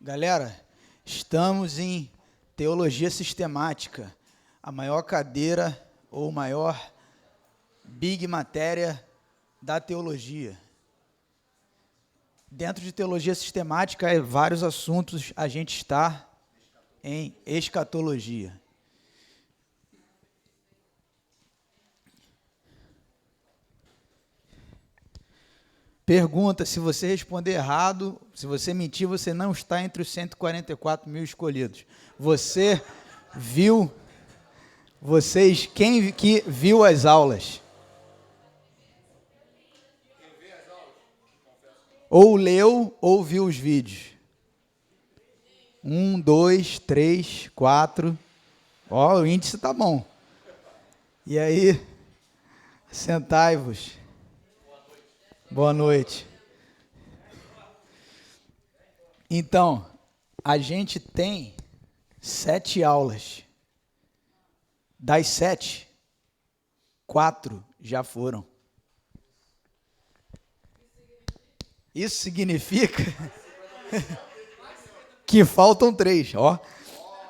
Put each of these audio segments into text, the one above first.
Galera, estamos em Teologia Sistemática, a maior cadeira ou maior big matéria da teologia. Dentro de Teologia Sistemática, vários assuntos, a gente está em escatologia. Pergunta, se você responder errado, se você mentir, você não está entre os 144 mil escolhidos. Quem que viu as aulas? Ou leu ou viu os vídeos. 1, 2, 3, 4. Ó, o índice tá bom. E aí, sentai-vos. Boa noite. Então, a gente tem 7 aulas. Das 7, 4 já foram. Isso significa que faltam 3, ó.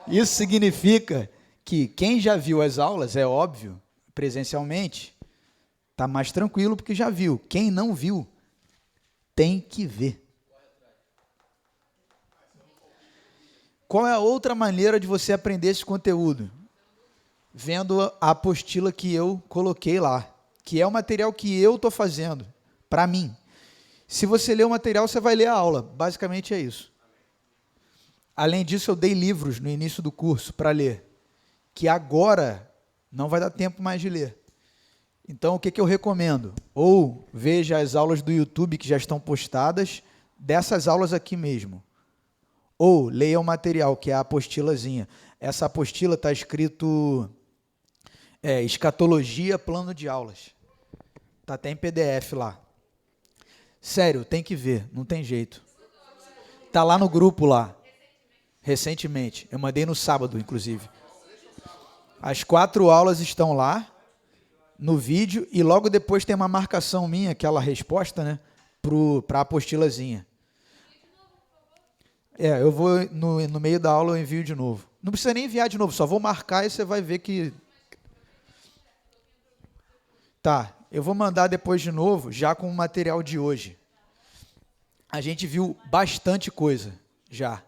Isso significa que quem já viu as aulas, é óbvio, presencialmente, está mais tranquilo porque já viu. Quem não viu, tem que ver. Qual é a outra maneira de você aprender esse conteúdo? Vendo a apostila que eu coloquei lá, que é o material que eu estou fazendo, para mim. Se você ler o material, você vai ler a aula. Basicamente é isso. Além disso, eu dei livros no início do curso para ler, que agora não vai dar tempo mais de ler. Então, o que eu recomendo? Ou veja as aulas do YouTube que já estão postadas, dessas aulas aqui mesmo. Ou leia o material, que é a apostilazinha. Essa apostila está escrito Escatologia, Plano de Aulas. Está até em PDF lá. Sério, tem que ver, não tem jeito. Está lá no grupo lá. Recentemente. Eu mandei no sábado, inclusive. As 4 aulas estão lá no vídeo, e logo depois tem uma marcação minha, aquela resposta, né, para a apostilazinha. Eu vou, no meio da aula eu envio de novo. Não precisa nem enviar de novo, só vou marcar e você vai ver que... Tá, eu vou mandar depois de novo, já com o material de hoje. A gente viu bastante coisa, já.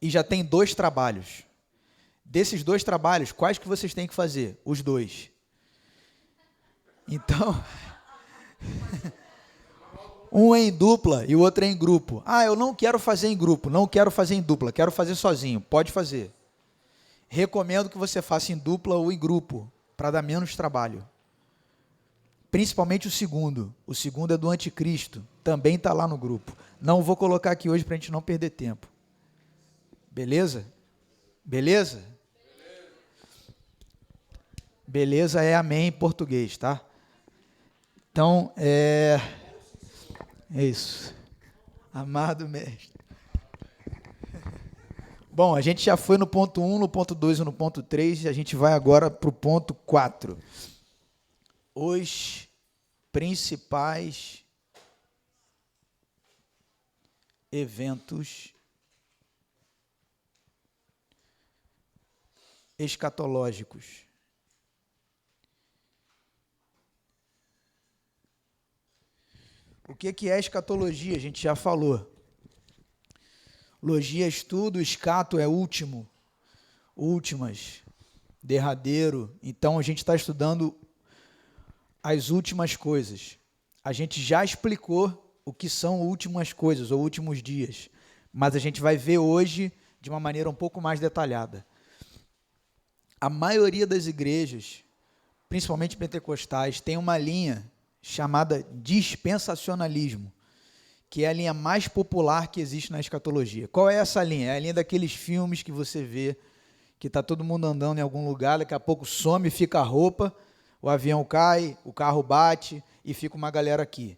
E já tem 2 trabalhos. Desses 2 trabalhos, quais que vocês têm que fazer? Os 2. Então, um é em dupla e o outro é em grupo. Ah, eu não quero fazer em grupo, não quero fazer em dupla, quero fazer sozinho. Pode fazer. Recomendo que você faça em dupla ou em grupo, para dar menos trabalho. Principalmente o segundo. O segundo é do anticristo, também está lá no grupo. Não vou colocar aqui hoje para a gente não perder tempo. Beleza? Beleza? Beleza é amém em português, tá? Então, é isso. Amado mestre. Bom, a gente já foi no ponto 1, no ponto 2 e no ponto 3, e a gente vai agora para o ponto 4. Os principais eventos escatológicos. O que é escatologia? A gente já falou. Logia é estudo, escato é último, últimas, derradeiro. Então, a gente está estudando as últimas coisas. A gente já explicou o que são últimas coisas, ou últimos dias. Mas a gente vai ver hoje de uma maneira um pouco mais detalhada. A maioria das igrejas, principalmente pentecostais, tem uma linha chamada dispensacionalismo, que é a linha mais popular que existe na escatologia. Qual é essa linha? É a linha daqueles filmes que você vê, que está todo mundo andando em algum lugar, daqui a pouco some, fica a roupa, o avião cai, o carro bate e fica uma galera aqui.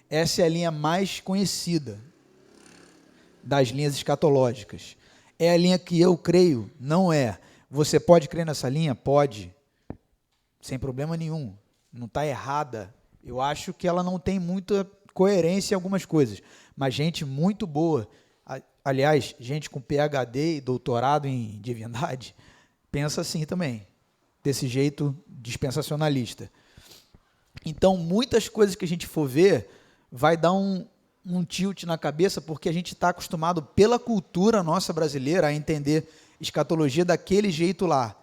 Essa é a linha mais conhecida das linhas escatológicas. É a linha que eu creio, não é. Você pode crer nessa linha? Pode. Sem problema nenhum. Não está errada. Eu acho que ela não tem muita coerência em algumas coisas, mas gente muito boa aliás, gente com PhD e doutorado em divindade, pensa assim também, desse jeito dispensacionalista. Então, muitas coisas que a gente for ver, vai dar um tilt na cabeça, porque a gente está acostumado, pela cultura nossa brasileira, a entender escatologia daquele jeito lá.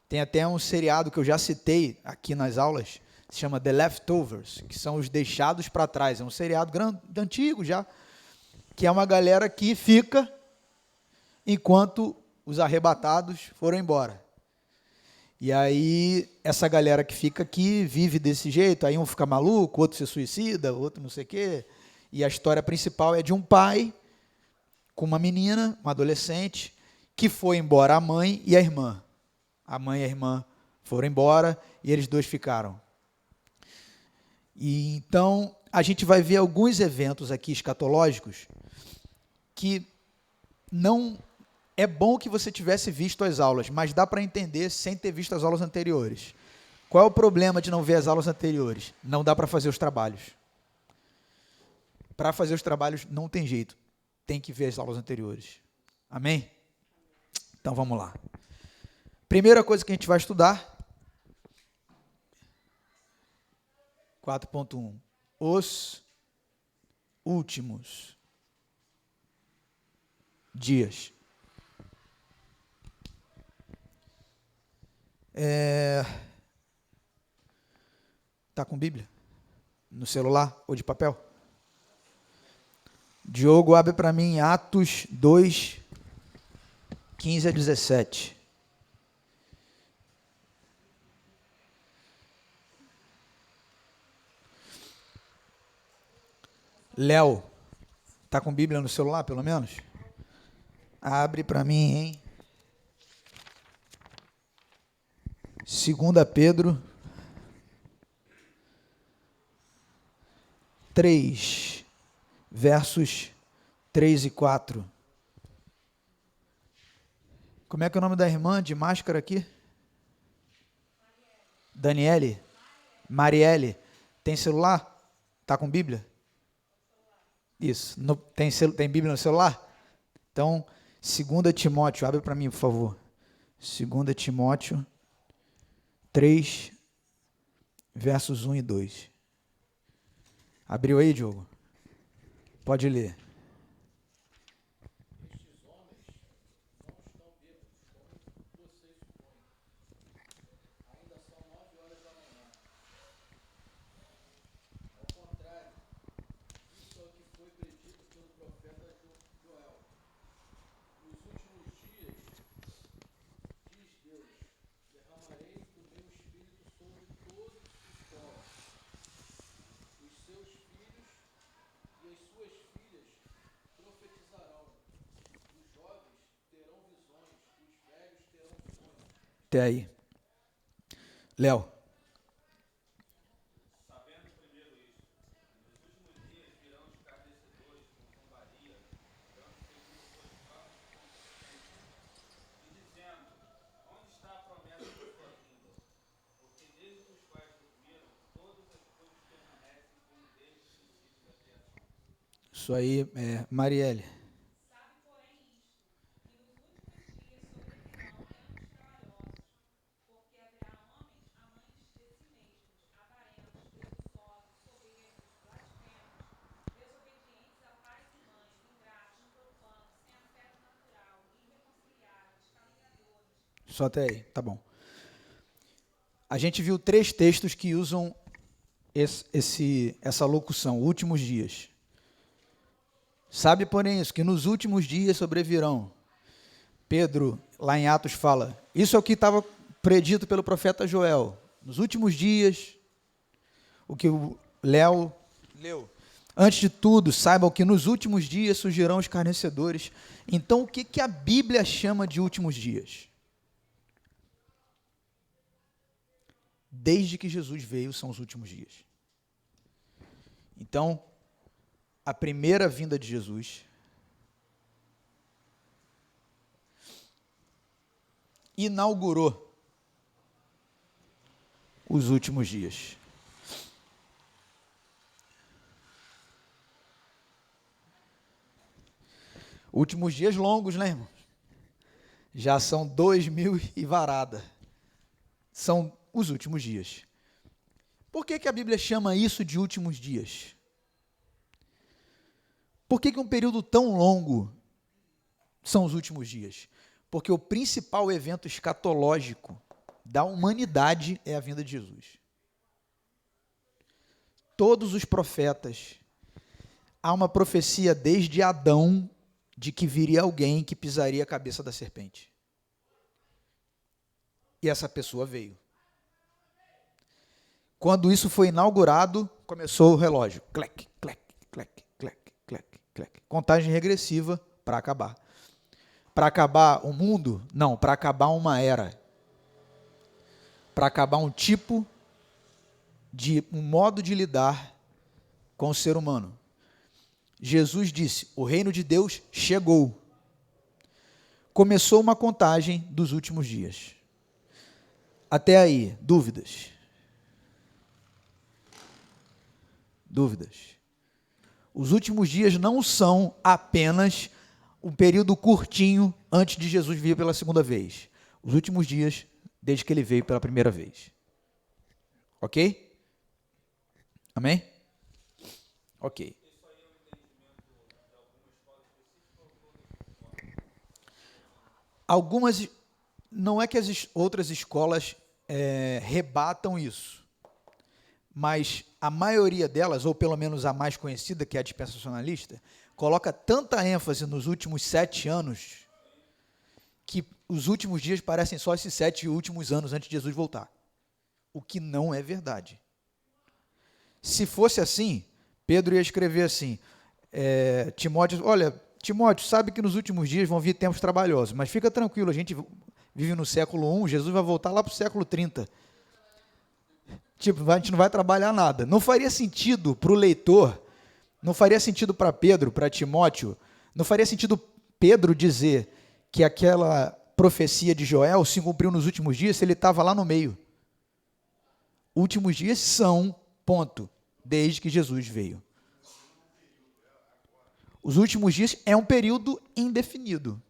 Tem até um seriado que eu já citei aqui nas aulas, se chama The Leftovers, que são os deixados para trás. É um seriado antigo já, que é uma galera que fica enquanto os arrebatados foram embora. E aí, essa galera que fica aqui vive desse jeito, aí um fica maluco, outro se suicida, outro não sei o quê. E a história principal é de um pai com uma menina, uma adolescente, que foi embora a mãe e a irmã. A mãe e a irmã foram embora e eles dois ficaram. E então, a gente vai ver alguns eventos aqui escatológicos que não... É bom que você tivesse visto as aulas, mas dá para entender sem ter visto as aulas anteriores. Qual é o problema de não ver as aulas anteriores? Não dá para fazer os trabalhos. Para fazer os trabalhos não tem jeito. Tem que ver as aulas anteriores. Amém? Então vamos lá. Primeira coisa que a gente vai estudar. 4.1. Os últimos dias. Tá com Bíblia? No celular ou de papel? Diogo, abre para mim Atos 2, 15 a 17. Léo, tá com Bíblia no celular, pelo menos? Abre para mim, hein? 2 Pedro 3, versos 3 e 4. Como é que é o nome da irmã de máscara aqui? Daniele? Marielle. Tem celular? Tá com Bíblia? Isso. Tem Bíblia no celular? Então, 2 Timóteo, abre para mim, por favor. 2 Timóteo 3, versos 1 e 2. Abriu aí, Diogo? Pode ler. Até aí. Léo. Isso aí, Marielle. Só até aí, tá bom. A gente viu 3 textos que usam essa locução, últimos dias. Sabe, porém, isso, que nos últimos dias sobrevirão. Pedro, lá em Atos, fala, isso é o que estava predito pelo profeta Joel. Nos últimos dias, o que o Léo leu. Antes de tudo, saibam que nos últimos dias surgirão os escarnecedores. Então, o que a Bíblia chama de últimos dias? Desde que Jesus veio, são os últimos dias. Então, a primeira vinda de Jesus inaugurou os últimos dias. Últimos dias longos, né, irmão? Já são 2000 e varada. São os últimos dias. Por que a Bíblia chama isso de últimos dias? Por que um período tão longo são os últimos dias? Porque o principal evento escatológico da humanidade é a vinda de Jesus. Todos os profetas, há uma profecia desde Adão de que viria alguém que pisaria a cabeça da serpente. E essa pessoa veio. Quando isso foi inaugurado, começou o relógio. Clec, clec, clec, clec, clec, clec. Contagem regressiva para acabar. Para acabar o mundo? Não, para acabar uma era. Para acabar um tipo de um modo de lidar com o ser humano. Jesus disse: o reino de Deus chegou. Começou uma contagem dos últimos dias. Até aí, dúvidas? Dúvidas? Os últimos dias não são apenas um período curtinho antes de Jesus vir pela segunda vez. Os últimos dias, desde que ele veio pela primeira vez. Ok? Amém? Ok. Algumas, não é que as outras escolas rebatam isso, mas a maioria delas, ou pelo menos a mais conhecida, que é a dispensacionalista, coloca tanta ênfase nos últimos 7 anos, que os últimos dias parecem só esses 7 últimos anos antes de Jesus voltar, o que não é verdade. Se fosse assim, Pedro ia escrever assim, Timóteo, olha, Timóteo, sabe que nos últimos dias vão vir tempos trabalhosos, mas fica tranquilo, a gente vive no século I, Jesus vai voltar lá para o século 30. Tipo, a gente não vai trabalhar nada. Não faria sentido para o leitor, não faria sentido para Pedro, para Timóteo, não faria sentido Pedro dizer que aquela profecia de Joel se cumpriu nos últimos dias se ele estava lá no meio. Últimos dias são, ponto, desde que Jesus veio. Os últimos dias é um período indefinido,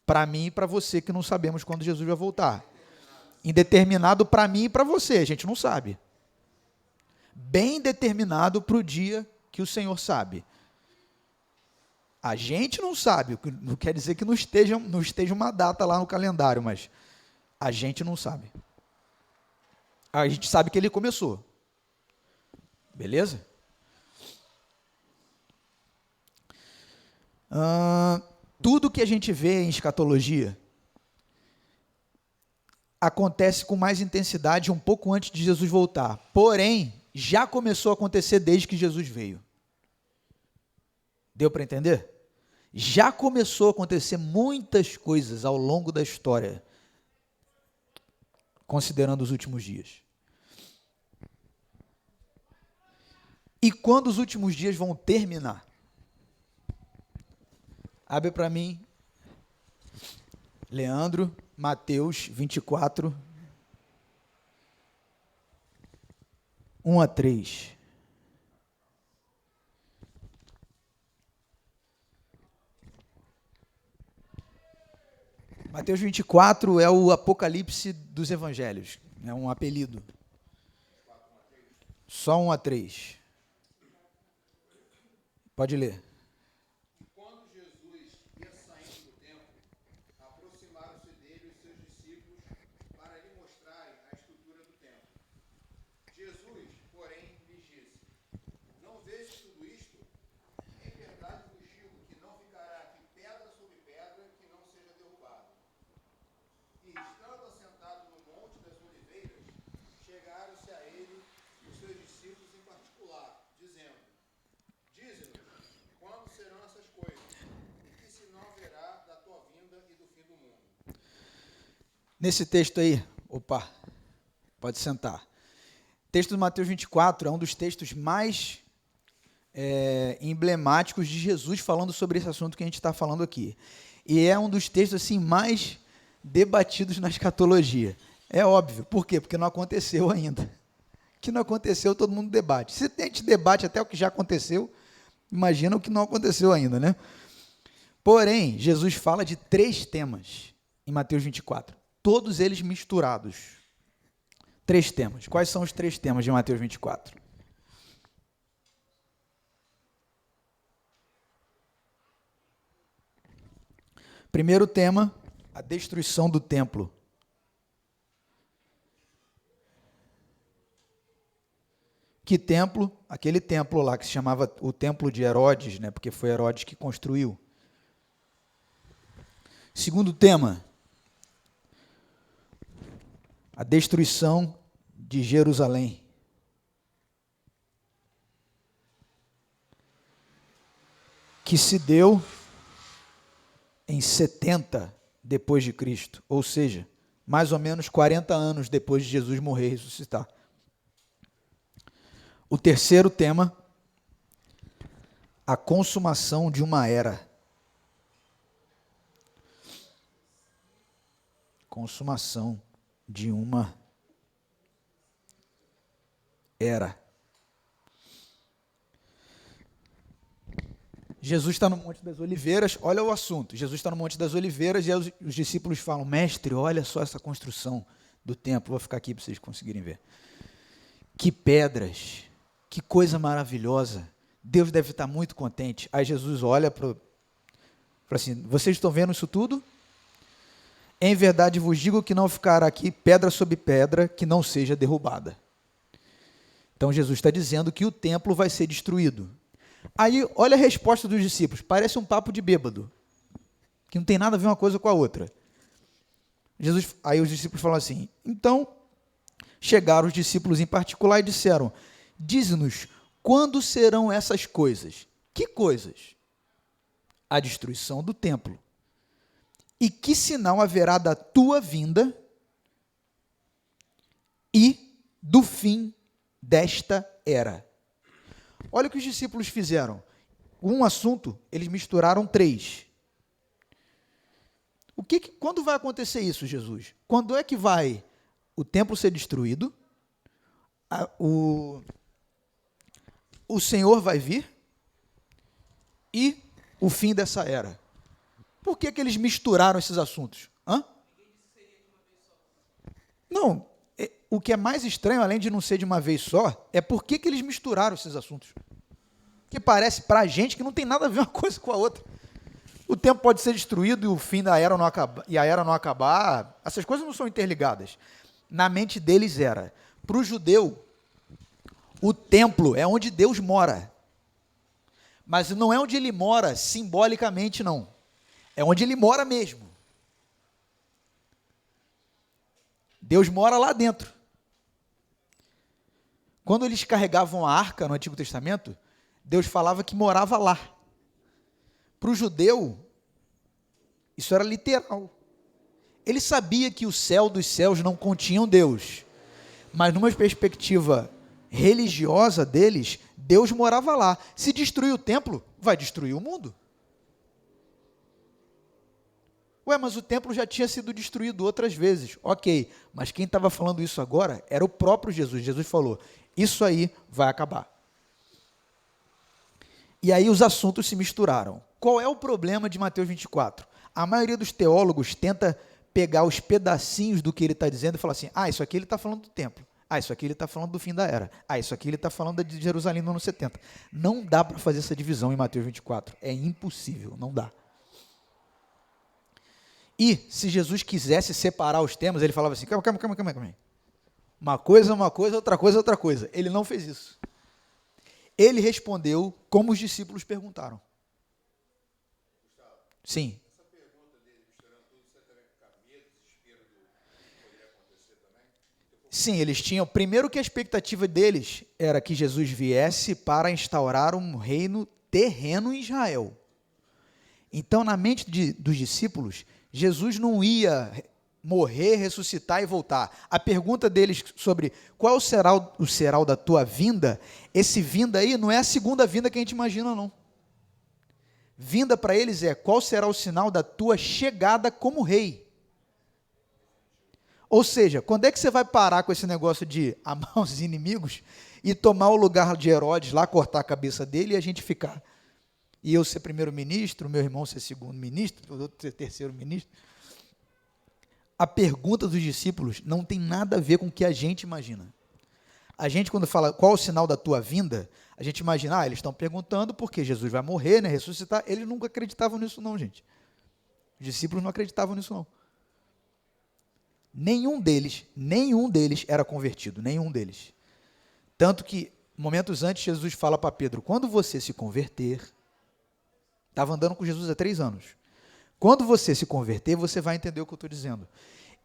para mim e para você que não sabemos quando Jesus vai voltar. Indeterminado para mim e para você, a gente não sabe. Bem determinado para o dia que o Senhor sabe. A gente não sabe, não quer dizer que não esteja uma data lá no calendário, mas a gente não sabe. A gente sabe que ele começou. Beleza? Tudo que a gente vê em escatologia acontece com mais intensidade um pouco antes de Jesus voltar. Porém, já começou a acontecer desde que Jesus veio. Deu para entender? Já começou a acontecer muitas coisas ao longo da história, considerando os últimos dias. E quando os últimos dias vão terminar? Abre para mim, Leandro, Mateus 24, 1 a 3. Mateus 24 é o Apocalipse dos Evangelhos, é um apelido. Só 1 a 3. Pode ler. Quando Jesus ia saindo do templo, aproximaram-se dele os seus discípulos para lhe mostrarem a estrutura do templo. Jesus, porém, lhes disse: não vês tudo isto? Em verdade vos digo que não ficará aqui pedra sobre pedra que não seja derrubada. E estando assentado no monte das oliveiras, chegaram-se a ele os seus discípulos em particular, dizendo: dize-nos, quando serão essas coisas? E que sinal haverá da tua vinda e do fim do mundo? Nesse texto aí, pode sentar. O texto do Mateus 24 é um dos textos mais emblemáticos de Jesus falando sobre esse assunto que a gente está falando aqui. E é um dos textos assim, mais debatidos na escatologia. É óbvio. Por quê? Porque não aconteceu ainda. O que não aconteceu, todo mundo debate. Se a gente debate até o que já aconteceu, imagina o que não aconteceu ainda, né? Porém, Jesus fala de 3 temas em Mateus 24, todos eles misturados. 3 temas. Quais são os 3 temas de Mateus 24? Primeiro tema, a destruição do templo. Que templo? Aquele templo lá que se chamava o Templo de Herodes, né? Porque foi Herodes que construiu. Segundo tema, a destruição de Jerusalém. Que se deu em 70 depois de Cristo, ou seja, mais ou menos 40 anos depois de Jesus morrer e ressuscitar. O terceiro tema, a consumação de uma era. Consumação de uma era. Jesus está no Monte das Oliveiras, olha o assunto. Jesus está no Monte das Oliveiras e aí os discípulos falam: mestre, olha só essa construção do templo. Vou ficar aqui para vocês conseguirem ver. Que pedras, que coisa maravilhosa. Deus deve estar muito contente. Aí Jesus olha para assim: vocês estão vendo isso tudo? Em verdade vos digo que não ficará aqui pedra sobre pedra que não seja derrubada. Então Jesus está dizendo que o templo vai ser destruído. Aí, olha a resposta dos discípulos, parece um papo de bêbado, que não tem nada a ver uma coisa com a outra. Aí os discípulos falam assim: então, chegaram os discípulos em particular e disseram: dize-nos, quando serão essas coisas? Que coisas? A destruição do templo. E que sinal haverá da tua vinda e do fim desta era? Olha o que os discípulos fizeram. Um assunto, eles misturaram 3. Quando vai acontecer isso, Jesus? Quando é que vai o templo ser destruído? O Senhor vai vir? E o fim dessa era? Por que eles misturaram esses assuntos? Não. O que é mais estranho, além de não ser de uma vez só, é por que eles misturaram esses assuntos. Que parece para a gente que não tem nada a ver uma coisa com a outra. O tempo pode ser destruído e o fim da era não acabar, e a era não acabar. Essas coisas não são interligadas. Na mente deles era, para o judeu, o templo é onde Deus mora. Mas não é onde ele mora simbolicamente, não. É onde ele mora mesmo. Deus mora lá dentro. Quando eles carregavam a arca no Antigo Testamento, Deus falava que morava lá. Para o judeu, isso era literal. Ele sabia que o céu dos céus não continham Deus, mas numa perspectiva religiosa deles, Deus morava lá. Se destruir o templo, vai destruir o mundo. Mas o templo já tinha sido destruído outras vezes. Ok, mas quem estava falando isso agora era o próprio Jesus. Jesus falou: isso aí vai acabar. E aí os assuntos se misturaram. Qual é o problema de Mateus 24? A maioria dos teólogos tenta pegar os pedacinhos do que ele está dizendo e falar assim: isso aqui ele está falando do templo. Isso aqui ele está falando do fim da era. Isso aqui ele está falando de Jerusalém no ano 70. Não dá para fazer essa divisão em Mateus 24. É impossível, não dá. E se Jesus quisesse separar os temas, ele falava assim: calma. Uma coisa, outra coisa. Ele não fez isso. Ele respondeu como os discípulos perguntaram. Sim. Essa pergunta dele, misturando tudo, você também fica medo, desespero do que poderia acontecer também? Sim, eles tinham. Primeiro que a expectativa deles era que Jesus viesse para instaurar um reino terreno em Israel. Então, na mente dos discípulos, Jesus não ia morrer, ressuscitar e voltar. A pergunta deles sobre qual será o da tua vinda, esse vinda aí não é a segunda vinda que a gente imagina, não. Vinda para eles é qual será o sinal da tua chegada como rei. Ou seja, quando é que você vai parar com esse negócio de amar os inimigos e tomar o lugar de Herodes lá, cortar a cabeça dele e a gente ficar? e eu ser primeiro-ministro, meu irmão ser segundo-ministro, o outro ser terceiro-ministro. A pergunta dos discípulos não tem nada a ver com o que a gente imagina. A gente, quando fala qual o sinal da tua vinda, a gente imagina, eles estão perguntando porque Jesus vai morrer, né, ressuscitar. Eles nunca acreditavam nisso não, gente. Os discípulos não acreditavam nisso não. Nenhum deles era convertido, nenhum deles. Tanto que, momentos antes, Jesus fala para Pedro, quando você se converter, estava andando com Jesus há 3 anos, quando você se converter, você vai entender o que eu estou dizendo.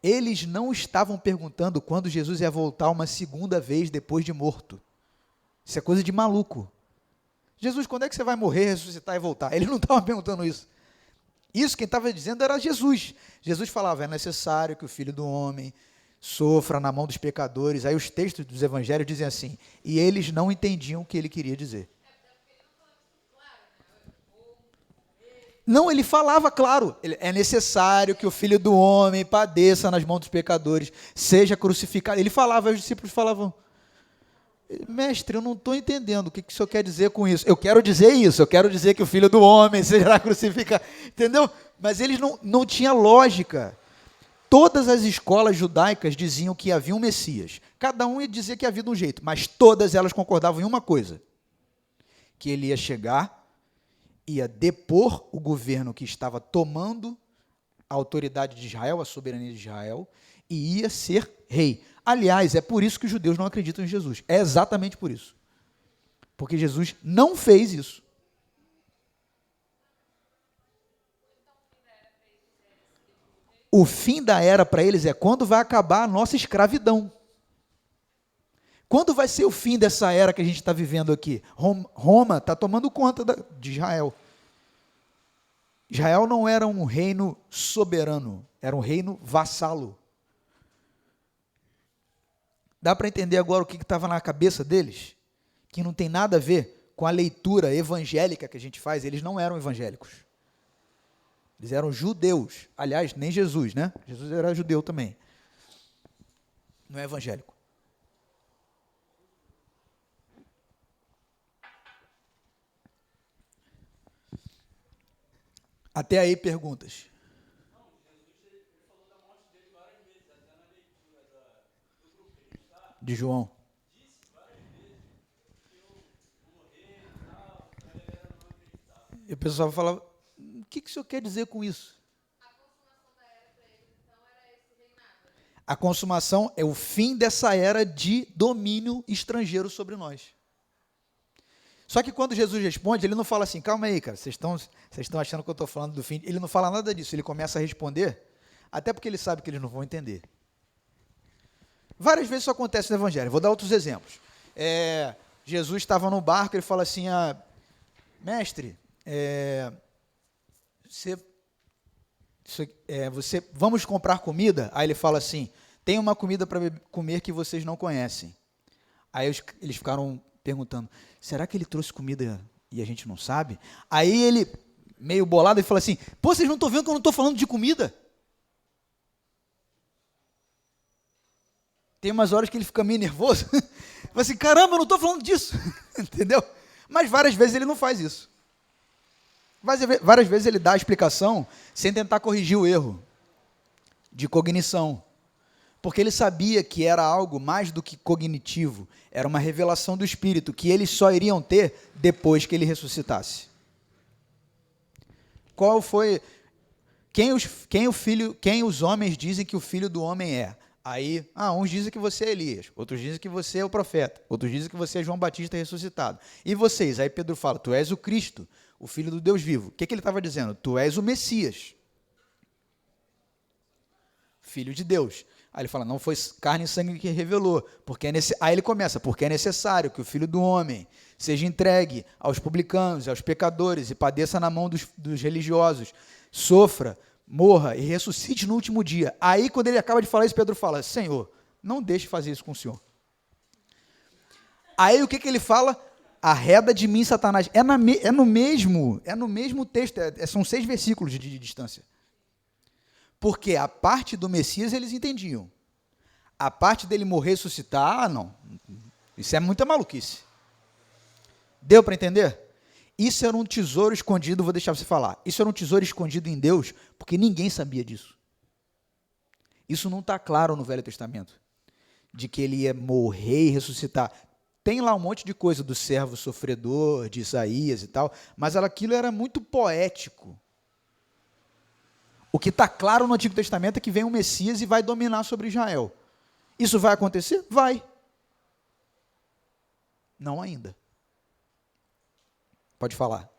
Eles não estavam perguntando quando Jesus ia voltar uma segunda vez depois de morto. Isso é coisa de maluco. Jesus, quando é que você vai morrer, ressuscitar e voltar? Eles não estavam perguntando isso. Isso quem estava dizendo era Jesus. Jesus falava, é necessário que o Filho do Homem sofra na mão dos pecadores. Aí os textos dos evangelhos dizem assim, e eles não entendiam o que ele queria dizer. Não, ele falava, claro, é necessário que o Filho do Homem padeça nas mãos dos pecadores, seja crucificado. Ele falava, os discípulos falavam, mestre, eu não estou entendendo o que o senhor quer dizer com isso. Eu quero dizer isso, eu quero dizer que o Filho do Homem será crucificado, entendeu? Mas eles não tinham lógica. Todas as escolas judaicas diziam que havia um Messias. Cada um ia dizer que havia de um jeito, mas todas elas concordavam em uma coisa, que ele ia chegar, ia depor o governo que estava tomando a autoridade de Israel, a soberania de Israel, e ia ser rei. Aliás, é por isso que os judeus não acreditam em Jesus. É exatamente por isso. Porque Jesus não fez isso. O fim da era para eles é quando vai acabar a nossa escravidão. Quando vai ser o fim dessa era que a gente está vivendo aqui? Roma está tomando conta de Israel. Israel não era um reino soberano, era um reino vassalo. Dá para entender agora o que estava na cabeça deles? Que não tem nada a ver com a leitura evangélica que a gente faz. Eles não eram evangélicos. Eles eram judeus. Aliás, nem Jesus, né? Jesus era judeu também. Não é evangélico. Até aí, perguntas. De João. E o pessoal falava, o que o senhor quer dizer com isso? A consumação é o fim dessa era de domínio estrangeiro sobre nós. Só que quando Jesus responde, ele não fala assim, calma aí, cara, vocês estão achando que eu estou falando do fim. Ele não fala nada disso, ele começa a responder, até porque ele sabe que eles não vão entender. Várias vezes isso acontece no Evangelho, vou dar outros exemplos. Jesus estava no barco, ele fala assim, mestre, vamos comprar comida? Aí ele fala assim, tem uma comida para comer que vocês não conhecem. Aí eles ficaram perguntando, será que ele trouxe comida e a gente não sabe? Aí ele, meio bolado, ele fala assim, pô, vocês não estão vendo que eu não estou falando de comida? Tem umas horas que ele fica meio nervoso, fala assim, caramba, eu não estou falando disso, entendeu? Mas várias vezes ele não faz isso. Várias vezes ele dá a explicação sem tentar corrigir o erro de cognição. Porque ele sabia que era algo mais do que cognitivo, era uma revelação do Espírito, que eles só iriam ter depois que ele ressuscitasse. Qual foi... Quem os homens dizem que o Filho do Homem é? Aí, uns dizem que você é Elias, outros dizem que você é o profeta, outros dizem que você é João Batista ressuscitado. E vocês? Aí Pedro fala, tu és o Cristo, o Filho do Deus vivo. O que ele estava dizendo? Tu és o Messias, Filho de Deus. Aí ele fala, não foi carne e sangue que revelou. Aí ele começa, porque é necessário que o Filho do Homem seja entregue aos publicanos, aos pecadores, e padeça na mão dos religiosos, sofra, morra e ressuscite no último dia. Aí, quando ele acaba de falar isso, Pedro fala, Senhor, não deixe fazer isso com o Senhor. Aí, o que ele fala? Arreda de mim, Satanás. É no mesmo texto, são 6 versículos de distância. Porque a parte do Messias eles entendiam. A parte dele morrer e ressuscitar, não. Isso é muita maluquice. Deu para entender? Isso era um tesouro escondido, vou deixar você falar. Isso era um tesouro escondido em Deus, porque ninguém sabia disso. Isso não está claro no Velho Testamento, de que ele ia morrer e ressuscitar. Tem lá um monte de coisa do servo sofredor, de Isaías e tal, mas aquilo era muito poético. O que está claro no Antigo Testamento é que vem um Messias e vai dominar sobre Israel. Isso vai acontecer? Vai. Não ainda. Pode falar.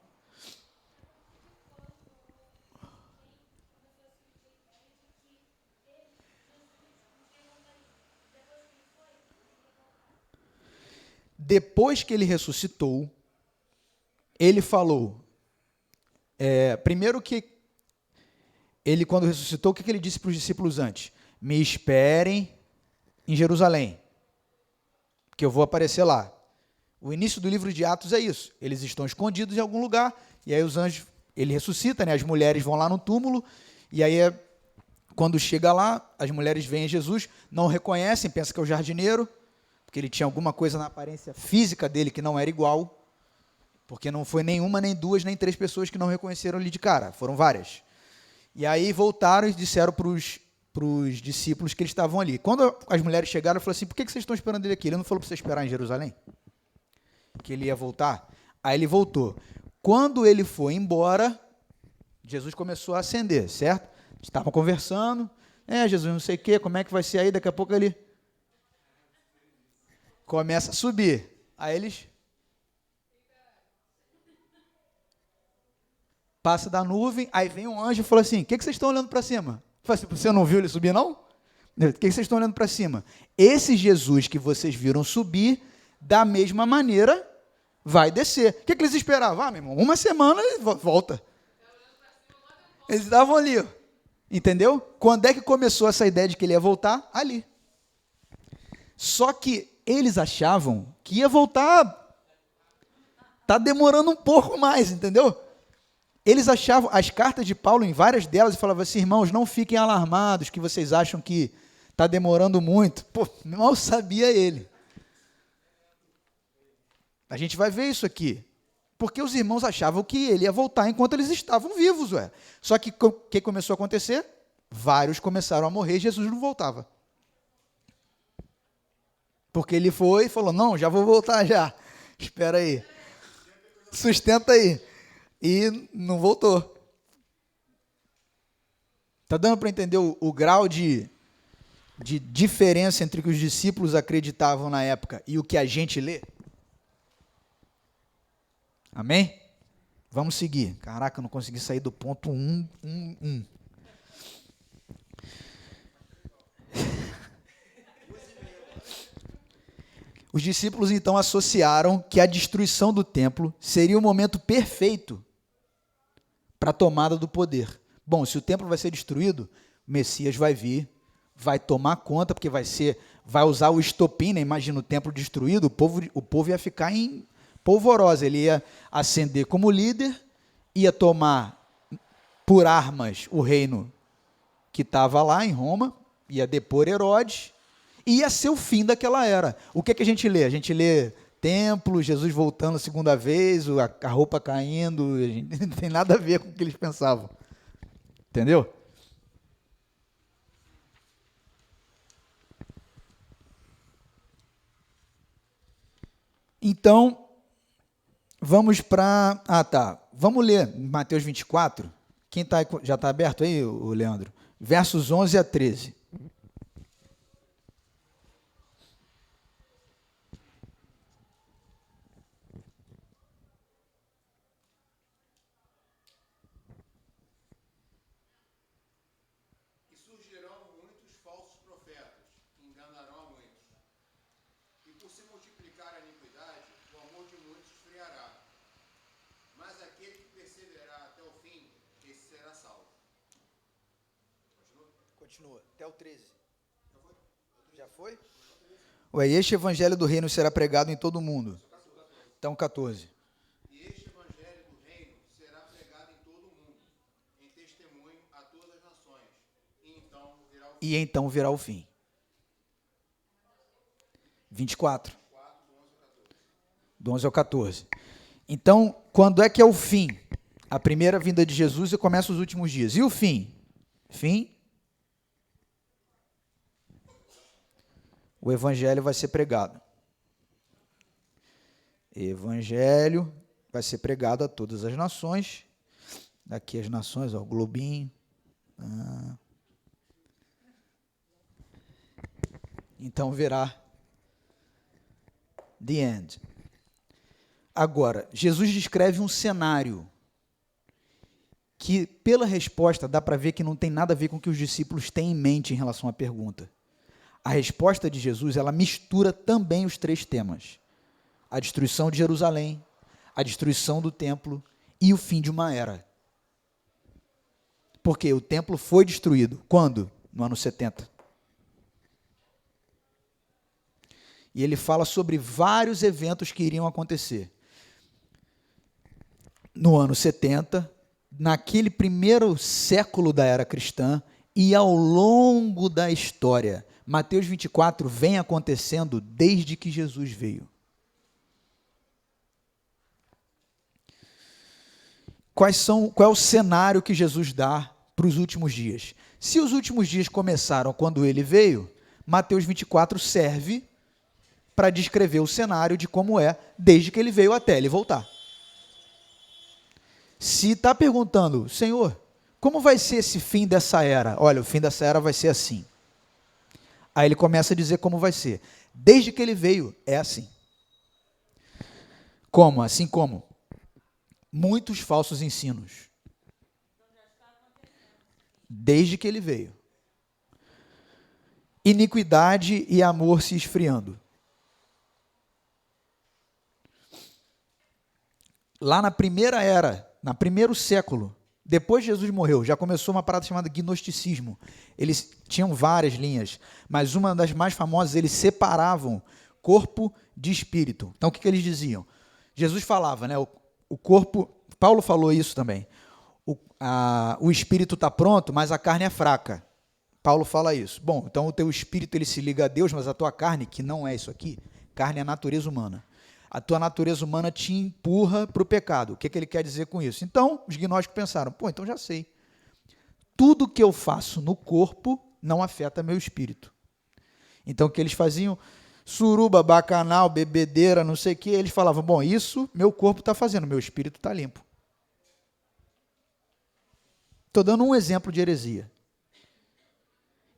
Depois que ele ressuscitou, ele falou, primeiro que ele, quando ressuscitou, o que ele disse para os discípulos antes? Me esperem em Jerusalém, que eu vou aparecer lá. O início do livro de Atos é isso. Eles estão escondidos em algum lugar, e aí os anjos, ele ressuscita, né? As mulheres vão lá no túmulo, e aí quando chega lá, as mulheres veem Jesus, não o reconhecem, pensam que é o jardineiro, porque ele tinha alguma coisa na aparência física dele que não era igual, porque não foi nenhuma, nem duas, nem três pessoas que não reconheceram ele de cara, foram várias. E aí voltaram e disseram para os discípulos que eles estavam ali. Quando as mulheres chegaram, ele falou assim, por que vocês estão esperando ele aqui? Ele não falou para você esperar em Jerusalém? Que ele ia voltar? Aí ele voltou. Quando ele foi embora, Jesus começou a acender, certo? Estavam conversando, Jesus não sei o quê, como é que vai ser aí? Daqui a pouco ele começa a subir. Aí eles passa da nuvem, aí vem um anjo e fala assim, o que vocês estão olhando para cima? Fala assim, você não viu ele subir, não? O que vocês estão olhando para cima? Esse Jesus que vocês viram subir, da mesma maneira, vai descer. O que eles esperavam? Meu irmão, uma semana e volta. Eles estavam ali, ó. Entendeu? Quando é que começou essa ideia de que ele ia voltar? Ali. Só que eles achavam que ia voltar, tá demorando um pouco mais, entendeu? Eles achavam, as cartas de Paulo, em várias delas, falavam assim, irmãos, não fiquem alarmados, que vocês acham que está demorando muito. Pô, mal sabia ele. A gente vai ver isso aqui. Porque os irmãos achavam que ele ia voltar enquanto eles estavam vivos, ué. Só que o que começou a acontecer? Vários começaram a morrer e Jesus não voltava. Porque ele foi e falou, não, já vou voltar já. Espera aí. Sustenta aí. E não voltou. Está dando para entender o grau de diferença entre o que os discípulos acreditavam na época e o que a gente lê? Amém? Vamos seguir. Caraca, eu não consegui sair do ponto 1. Os discípulos então associaram que a destruição do templo seria o momento perfeito para a tomada do poder. Bom, se o templo vai ser destruído, o Messias vai vir, vai tomar conta, porque vai usar o estopim, né? Imagina o templo destruído, o povo ia ficar em polvorosa, ele ia ascender como líder, ia tomar por armas o reino que estava lá em Roma, ia depor Herodes, e ia ser o fim daquela era. O que a gente lê? A gente lê templo, Jesus voltando a segunda vez, a roupa caindo, não tem nada a ver com o que eles pensavam. Entendeu? Então, vamos para... Vamos ler Mateus 24. Quem tá, já está aberto aí, o Leandro? Versos 11 a 13. Continua, até o 13. Já foi? Ué, este evangelho do reino será pregado em todo o mundo. Então, 14. E este evangelho do reino será pregado em todo o mundo, em testemunho a todas as nações, e então virá o fim. 24. Do 11 ao 14. Então, quando é que é o fim? A primeira vinda de Jesus e começa os últimos dias. E o fim? Fim? O evangelho vai ser pregado. Evangelho vai ser pregado a todas as nações. Daqui as nações, ó, o globinho. Então verá the end. Agora, Jesus descreve um cenário que, pela resposta, dá para ver que não tem nada a ver com o que os discípulos têm em mente em relação à pergunta. A resposta de Jesus, ela mistura também os três temas: a destruição de Jerusalém, a destruição do templo e o fim de uma era. Porque o templo foi destruído. Quando? No ano 70. E ele fala sobre vários eventos que iriam acontecer. No ano 70, naquele primeiro século da era cristã e ao longo da história. Mateus 24 vem acontecendo desde que Jesus veio. Qual é o cenário que Jesus dá para os últimos dias? Se os últimos dias começaram quando ele veio, Mateus 24 serve para descrever o cenário de como é desde que ele veio até ele voltar. Se está perguntando, Senhor, como vai ser esse fim dessa era? Olha, o fim dessa era vai ser assim. Aí ele começa a dizer como vai ser. Desde que ele veio, é assim. Como? Assim como? Muitos falsos ensinos. Desde que ele veio. Iniquidade e amor se esfriando. Lá na primeira era, no primeiro século, depois Jesus morreu, já começou uma parada chamada gnosticismo. Eles tinham várias linhas, mas uma das mais famosas, eles separavam corpo de espírito. Então, o que eles diziam? Jesus falava, né? O corpo, Paulo falou isso também. O espírito está pronto, mas a carne é fraca. Paulo fala isso. Bom, então o teu espírito ele se liga a Deus, mas a tua carne, que não é isso aqui, carne é a natureza humana. A tua natureza humana te empurra para o pecado. O que ele quer dizer com isso? Então, os gnósticos pensaram, então já sei. Tudo que eu faço no corpo não afeta meu espírito. Então, o que eles faziam? Suruba, bacanal, bebedeira, não sei o que, eles falavam, isso meu corpo está fazendo, meu espírito está limpo. Estou dando um exemplo de heresia.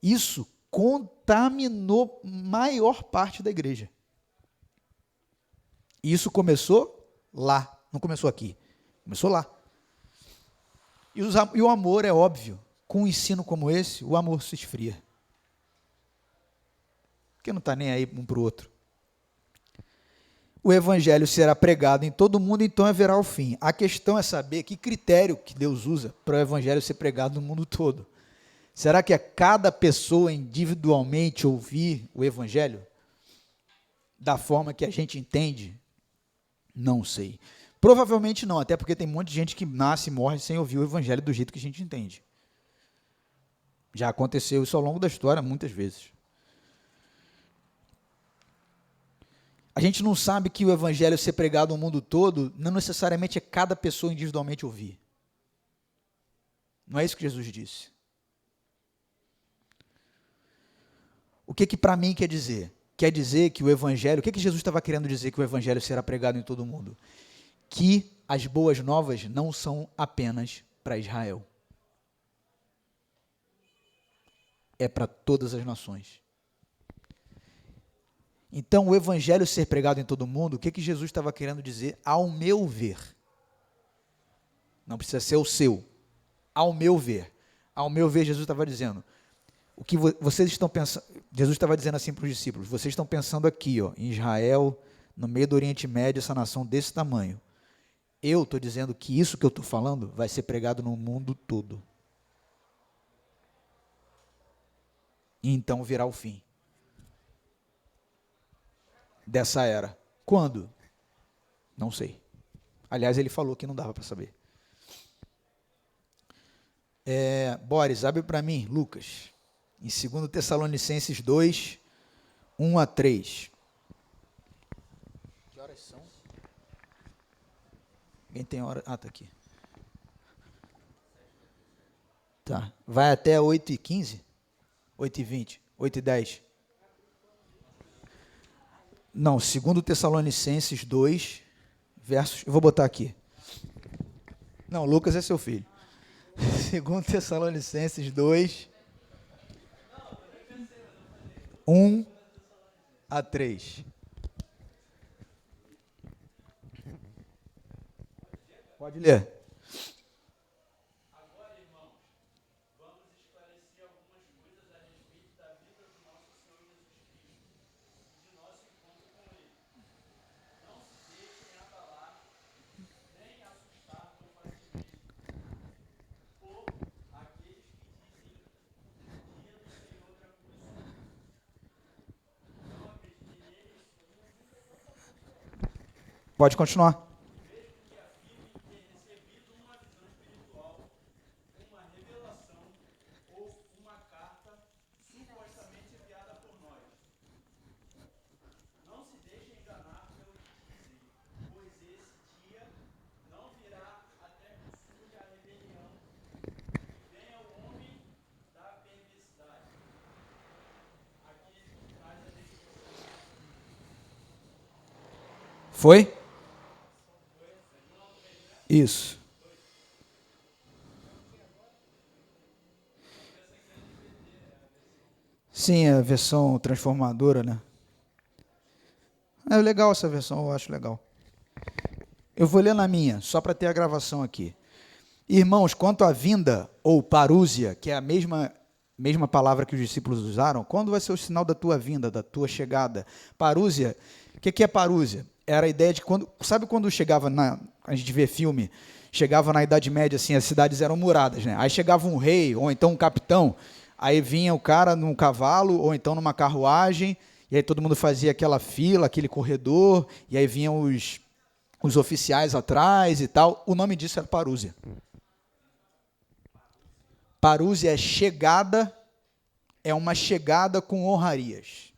Isso contaminou a maior parte da igreja. E isso começou lá, não começou aqui, começou lá. E o amor é óbvio, com um ensino como esse, o amor se esfria. Porque não está nem aí um para o outro. O evangelho será pregado em todo mundo, então haverá o fim. A questão é saber que critério que Deus usa para o evangelho ser pregado no mundo todo. Será que é cada pessoa individualmente ouvir o evangelho da forma que a gente entende? Não sei. Provavelmente não, até porque tem um monte de gente que nasce e morre sem ouvir o evangelho do jeito que a gente entende. Já aconteceu isso ao longo da história muitas vezes. A gente não sabe que o evangelho ser pregado no mundo todo, não necessariamente é cada pessoa individualmente ouvir. Não é isso que Jesus disse. O que para mim quer dizer? Quer dizer que o evangelho, o que Jesus estava querendo dizer que o evangelho será pregado em todo mundo? Que as boas novas não são apenas para Israel. É para todas as nações. Então, o evangelho ser pregado em todo mundo, o que Jesus estava querendo dizer? Ao meu ver. Não precisa ser o seu. Ao meu ver. Ao meu ver, Jesus estava dizendo, o que vocês estão pensando, Jesus estava dizendo assim para os discípulos, vocês estão pensando aqui, em Israel, no meio do Oriente Médio, essa nação desse tamanho. Eu estou dizendo que isso que eu estou falando vai ser pregado no mundo todo. E então virá o fim dessa era. Quando? Não sei. Aliás, ele falou que não dava para saber. Boris, abre para mim, Lucas, em 2 Tessalonicenses 2, 1 a 3. Que horas são? Quem tem hora? Ah, tá aqui. Tá. Vai até 8h15? 8h20? 8h10? Não, 2 Tessalonicenses 2, versos... Eu vou botar aqui. Não, Lucas é seu filho. 2 Tessalonicenses 2, 1-3. Pode ler. Pode continuar. Foi? Isso. Sim, a versão transformadora, né? É legal essa versão, eu acho legal. Eu vou ler na minha, só para ter a gravação aqui. Irmãos, quanto à vinda, ou parúzia, que é a mesma palavra que os discípulos usaram, quando vai ser o sinal da tua vinda, da tua chegada? Parúzia, o que é parúzia? Era a ideia de quando, sabe quando chegava a gente vê filme, chegava na Idade Média, assim, as cidades eram muradas, né? Aí chegava um rei, ou então um capitão, aí vinha o cara num cavalo, ou então numa carruagem, e aí todo mundo fazia aquela fila, aquele corredor, e aí vinham os oficiais atrás e tal. O nome disso era parúzia. Parúzia é chegada, é uma chegada com honrarias.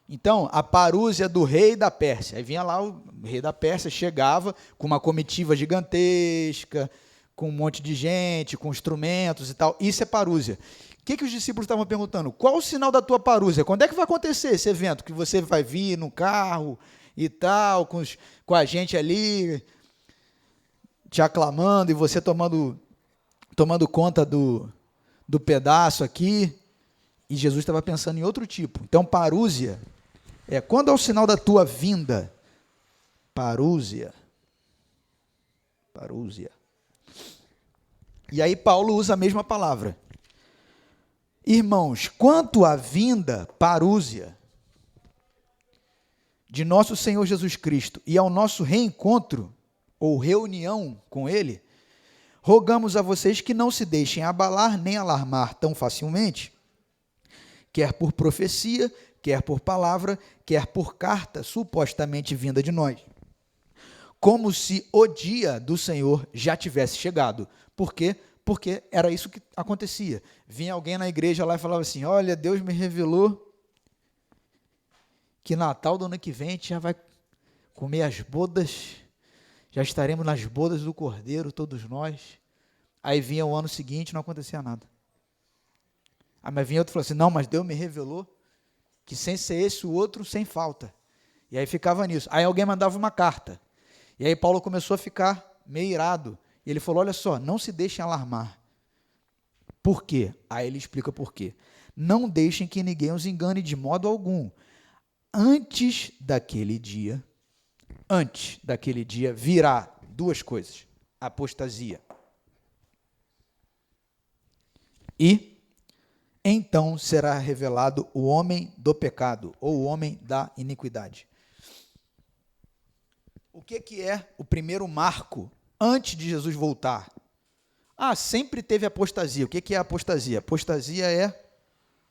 Então, a parúzia do rei da Pérsia. Aí vinha lá o rei da Pérsia, chegava com uma comitiva gigantesca, com um monte de gente, com instrumentos e tal. Isso é parúzia. O que os discípulos estavam perguntando? Qual o sinal da tua parúzia? Quando é que vai acontecer esse evento? Que você vai vir no carro e tal, com a gente ali, te aclamando, e você tomando conta do pedaço aqui. E Jesus estava pensando em outro tipo. Então, parúzia é quando é o sinal da tua vinda. Parúzia. E aí Paulo usa a mesma palavra. Irmãos, quanto à vinda, parúzia, de nosso Senhor Jesus Cristo e ao nosso reencontro, ou reunião com Ele, rogamos a vocês que não se deixem abalar nem alarmar tão facilmente, quer por profecia, quer por palavra, quer por carta supostamente vinda de nós, como se o dia do Senhor já tivesse chegado. Por quê? Porque era isso que acontecia. Vinha alguém na igreja lá e falava assim: olha, Deus me revelou que Natal do ano que vem a gente já vai comer as bodas, já estaremos nas bodas do Cordeiro, todos nós. Aí vinha o ano seguinte e não acontecia nada. Aí mas vinha outro e falou assim: não, mas Deus me revelou que sem ser esse o outro, sem falta. E aí ficava nisso. Aí alguém mandava uma carta. E aí Paulo começou a ficar meio irado. E ele falou: olha só, não se deixem alarmar. Por quê? Aí ele explica por quê. Não deixem que ninguém os engane de modo algum. Antes daquele dia virá duas coisas: apostasia. E então será revelado o homem do pecado, ou o homem da iniquidade. O que é o primeiro marco antes de Jesus voltar? Sempre teve apostasia. O que é apostasia? Apostasia é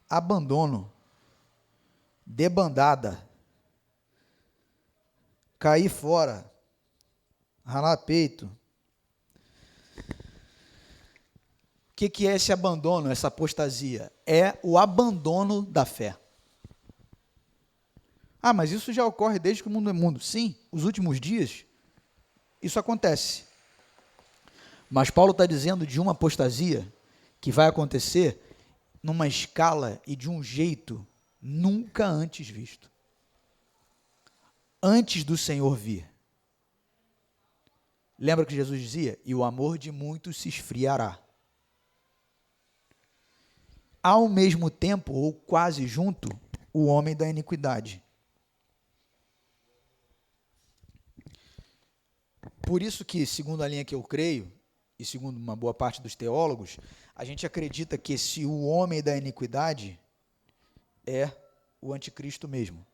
abandono, debandada, cair fora, ralar peito. O que é esse abandono, essa apostasia? É o abandono da fé. Mas isso já ocorre desde que o mundo é mundo. Sim, os últimos dias, Isso acontece. Mas Paulo está dizendo de uma apostasia que vai acontecer numa escala e de um jeito nunca antes visto. Antes do Senhor vir. Lembra que Jesus dizia? E o amor de muitos se esfriará. Ao mesmo tempo, ou quase junto, o homem da iniquidade. Por isso que, segundo a linha que eu creio, e segundo uma boa parte dos teólogos, a gente acredita que o homem da iniquidade é o anticristo mesmo.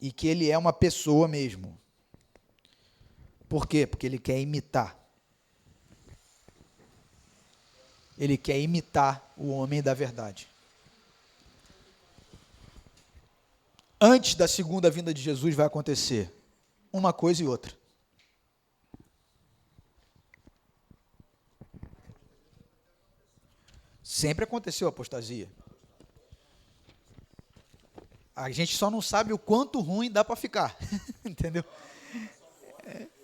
E que ele é uma pessoa mesmo. Por quê? Porque ele quer imitar. Ele quer imitar o homem da verdade. Antes da segunda vinda de Jesus vai acontecer uma coisa e outra. Sempre aconteceu a apostasia. A gente só não sabe o quanto ruim dá para ficar. Entendeu?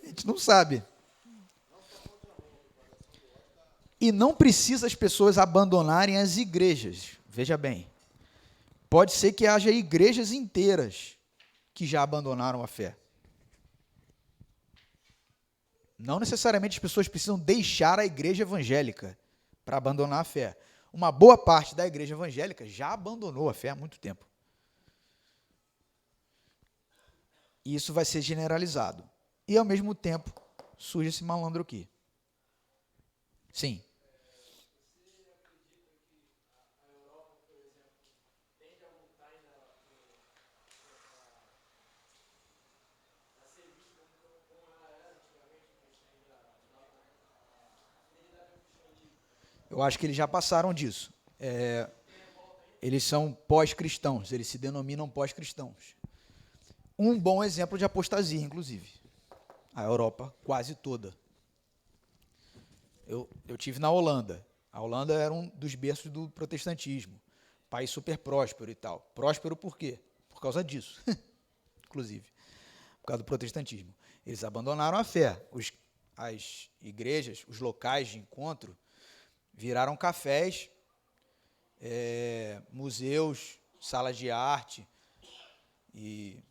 A gente não sabe. E não precisa as pessoas abandonarem as igrejas. Veja bem. Pode ser que haja igrejas inteiras que já abandonaram a fé. Não necessariamente as pessoas precisam deixar a igreja evangélica para abandonar a fé. Uma boa parte da igreja evangélica já abandonou a fé há muito tempo. E isso vai ser generalizado. E, ao mesmo tempo, surge esse malandro aqui. Sim. Eu acho que eles já passaram disso. Eles são pós-cristãos, eles se denominam pós-cristãos. Um bom exemplo de apostasia, inclusive. A Europa quase toda. Eu tive na Holanda. A Holanda era um dos berços do protestantismo. País super próspero e tal. Próspero por quê? Por causa disso, inclusive. Por causa do protestantismo. Eles abandonaram a fé. As igrejas, os locais de encontro, viraram cafés, museus, salas de arte, e,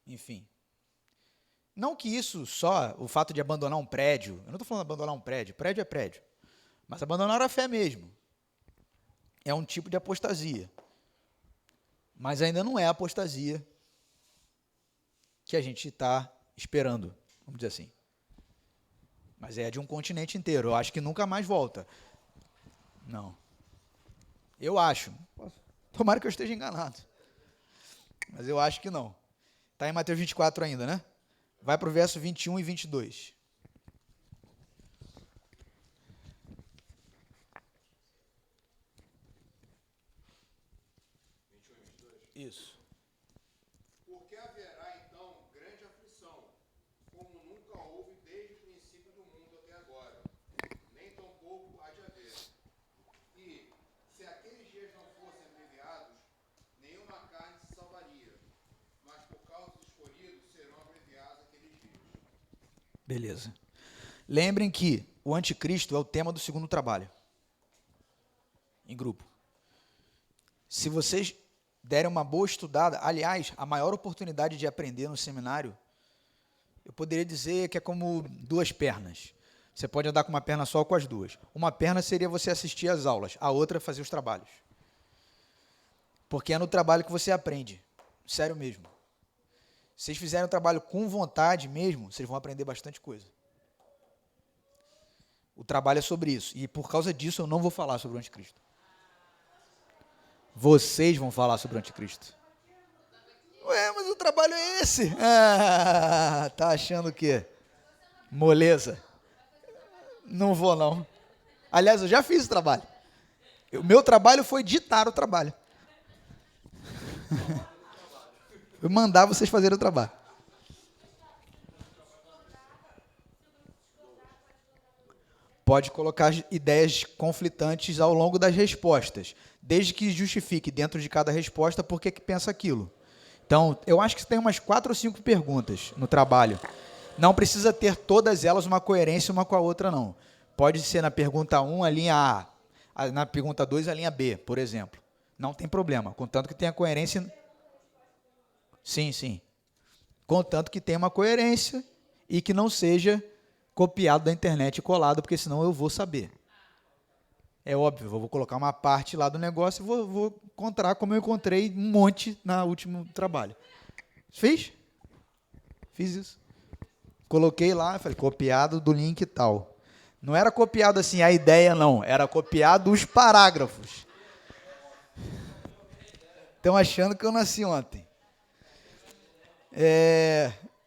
enfim. Não que isso só, o fato de abandonar um prédio, eu não estou falando de abandonar um prédio é prédio, mas abandonar a fé mesmo. É um tipo de apostasia. Mas ainda não é a apostasia que a gente está esperando, vamos dizer assim. Mas é de um continente inteiro. Eu acho que nunca mais volta. Não. Eu acho. Tomara que eu esteja enganado. Mas eu acho que não. Está em Mateus 24 ainda, né? Vai para o verso 21 e 22. Isso. Porque haverá então grande aflição, como nunca houve desde o princípio do mundo até agora, nem tampouco há de haver. E, se aqueles dias não fossem abreviados, nenhuma carne se salvaria, mas por causa dos escolhidos serão abreviados aqueles dias. Beleza. Lembrem que o anticristo é o tema do segundo trabalho. Em grupo. Se vocês derem uma boa estudada, aliás, a maior oportunidade de aprender no seminário, eu poderia dizer que é como duas pernas. Você pode andar com uma perna só ou com as duas. Uma perna seria você assistir às aulas, a outra fazer os trabalhos. Porque é no trabalho que você aprende. Sério mesmo. Se vocês fizerem o trabalho com vontade mesmo, vocês vão aprender bastante coisa. O trabalho é sobre isso. E por causa disso eu não vou falar sobre o anticristo. Vocês vão falar sobre o anticristo. Ué, mas o trabalho é esse. Ah, tá achando o quê? Moleza. Não vou, não. Aliás, eu já fiz o trabalho. O meu trabalho foi ditar o trabalho. Eu mandar vocês fazerem o trabalho. Pode colocar ideias conflitantes ao longo das respostas, desde que justifique dentro de cada resposta por que pensa aquilo. Então, eu acho que tem umas 4 ou 5 perguntas no trabalho. Não precisa ter todas elas uma coerência uma com a outra, não. Pode ser na pergunta 1 a linha A, na pergunta 2 a linha B, por exemplo. Não tem problema, contanto que tenha coerência. Sim, sim. Contanto que tenha uma coerência e que não seja copiado da internet e colado, porque senão eu vou saber. É óbvio, eu vou colocar uma parte lá do negócio e vou encontrar como eu encontrei um monte no último trabalho. Fiz isso. Coloquei lá, falei, copiado do link e tal. Não era copiado assim a ideia, não. Era copiado os parágrafos. Estão achando que eu nasci ontem.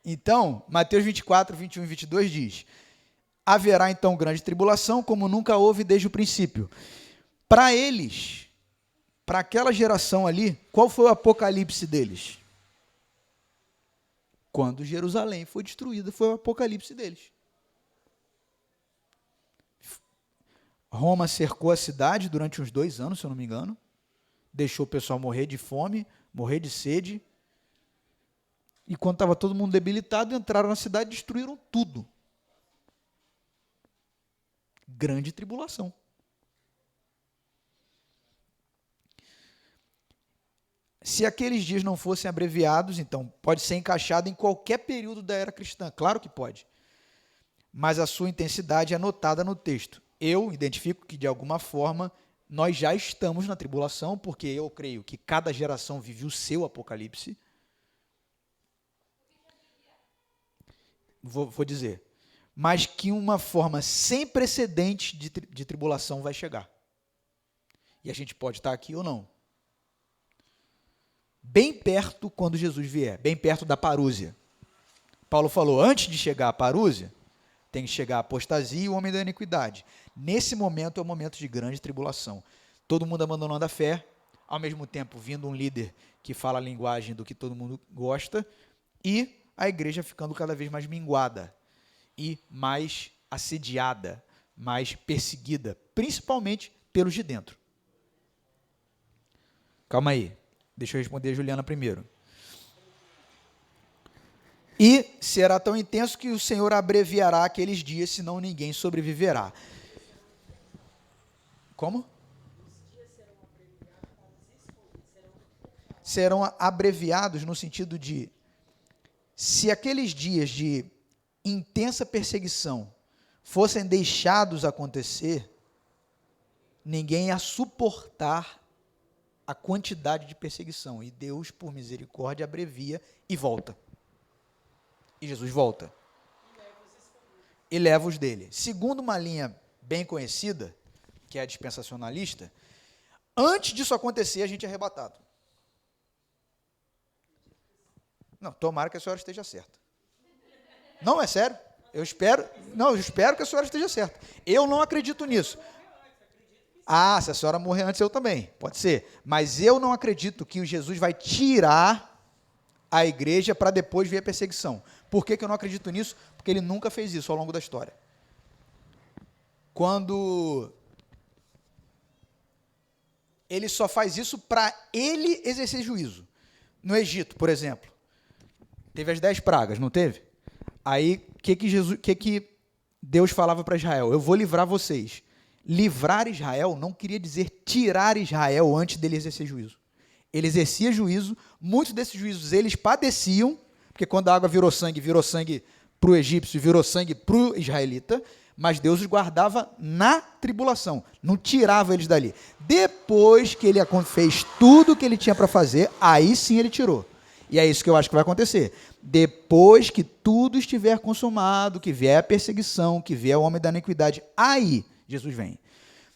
Então, Mateus 24, 21 e 22 diz: haverá então grande tribulação, como nunca houve desde o princípio. Para eles, para aquela geração ali, qual foi o apocalipse deles? Quando Jerusalém foi destruída, foi o apocalipse deles. Roma cercou a cidade durante uns 2 anos, se eu não me engano. Deixou o pessoal morrer de fome, morrer de sede. E quando estava todo mundo debilitado, entraram na cidade e destruíram tudo. Grande tribulação. Se aqueles dias não fossem abreviados, então pode ser encaixado em qualquer período da era cristã. Claro que pode. Mas a sua intensidade é notada no texto. Eu identifico que, de alguma forma, nós já estamos na tribulação, porque eu creio que cada geração vive o seu apocalipse. Vou dizer. Mas que uma forma sem precedentes de tribulação vai chegar. E a gente pode estar aqui ou não. Bem perto quando Jesus vier, bem perto da parúzia. Paulo falou, antes de chegar a parúzia, tem que chegar a apostasia e o homem da iniquidade. Nesse momento é um momento de grande tribulação. Todo mundo abandonando a fé, ao mesmo tempo vindo um líder que fala a linguagem do que todo mundo gosta, e a igreja ficando cada vez mais minguada e mais assediada, mais perseguida, principalmente pelos de dentro. Calma aí, deixa eu responder a Juliana primeiro. E será tão intenso que o Senhor abreviará aqueles dias, senão ninguém sobreviverá. Como? Serão abreviados no sentido de, se aqueles dias de intensa perseguição fossem deixados acontecer, ninguém ia suportar a quantidade de perseguição. E Deus, por misericórdia, abrevia e volta. E Jesus volta. E leva os dele. Segundo uma linha bem conhecida, que é a dispensacionalista, antes disso acontecer, a gente é arrebatado. Não, tomara que a senhora esteja certa. Não, é sério. Eu espero que a senhora esteja certa. Eu não acredito nisso. Ah, se a senhora morrer antes, eu também. Pode ser. Mas eu não acredito que o Jesus vai tirar a igreja para depois vir a perseguição. Por que eu não acredito nisso? Porque ele nunca fez isso ao longo da história. Quando ele só faz isso para ele exercer juízo. No Egito, por exemplo, teve as 10 pragas, não teve? Aí, o que Deus falava para Israel? Eu vou livrar vocês. Livrar Israel não queria dizer tirar Israel antes dele exercer juízo. Ele exercia juízo, muitos desses juízos eles padeciam, porque quando a água virou sangue para o egípcio, virou sangue para o israelita, mas Deus os guardava na tribulação, não tirava eles dali. Depois que ele fez tudo o que ele tinha para fazer, aí sim ele tirou. E é isso que eu acho que vai acontecer. Depois que tudo estiver consumado, que vier a perseguição, que vier o homem da iniquidade, aí Jesus vem.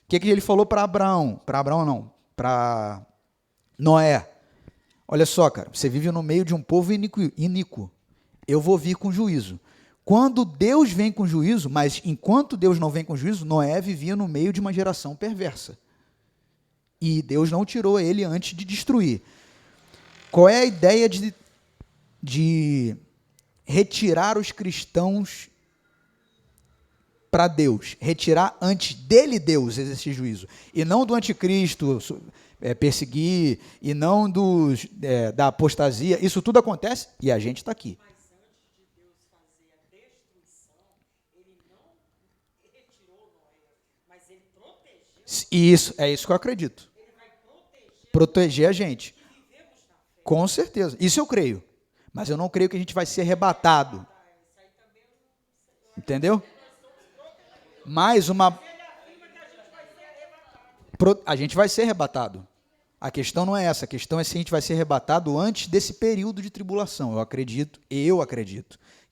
O que ele falou para Abraão? Para Abraão não, para Noé. Olha só, cara, você vive no meio de um povo iníquo. Eu vou vir com juízo. Quando Deus vem com juízo, mas enquanto Deus não vem com juízo, Noé vivia no meio de uma geração perversa. E Deus não tirou ele antes de destruir. Qual é a ideia de retirar os cristãos para Deus? Retirar antes dele Deus exercer juízo. E não do anticristo perseguir, e não da apostasia. Isso tudo acontece e a gente está aqui. Isso, é isso que eu acredito. Proteger a gente. Com certeza. Isso eu creio. Mas eu não creio que a gente vai ser arrebatado. Entendeu? Mais uma. A gente vai ser arrebatado. A questão não é essa. A questão é se a gente vai ser arrebatado antes desse período de tribulação. Eu acredito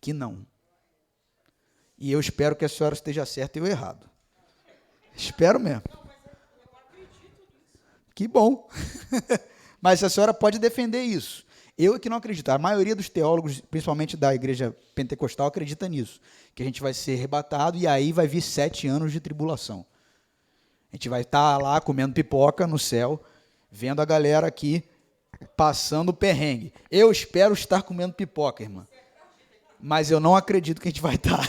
que não. E eu espero que a senhora esteja certa e eu errado. Espero mesmo. Que bom. Mas a senhora pode defender isso. Eu é que não acredito. A maioria dos teólogos, principalmente da igreja pentecostal, acredita nisso. Que a gente vai ser arrebatado e aí vai vir 7 anos de tribulação. A gente vai estar lá comendo pipoca no céu, vendo a galera aqui passando perrengue. Eu espero estar comendo pipoca, irmã. Mas eu não acredito que a gente vai estar.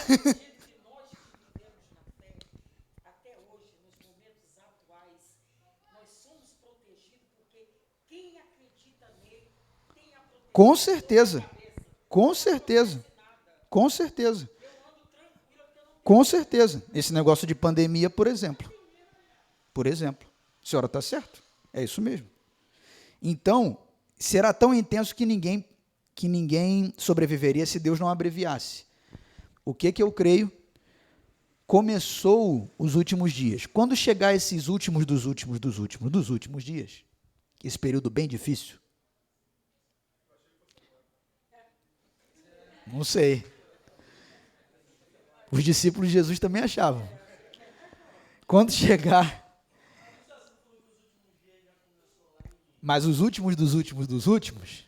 Com certeza, com certeza, com certeza, com certeza. Esse negócio de pandemia, por exemplo, a senhora está certa, é isso mesmo. Então, será tão intenso que ninguém sobreviveria se Deus não abreviasse. O que eu creio? Começou os últimos dias. Quando chegar esses últimos dos últimos dias, esse período bem difícil, não sei. Os discípulos de Jesus também achavam. Quando chegar. Mas os últimos dos últimos.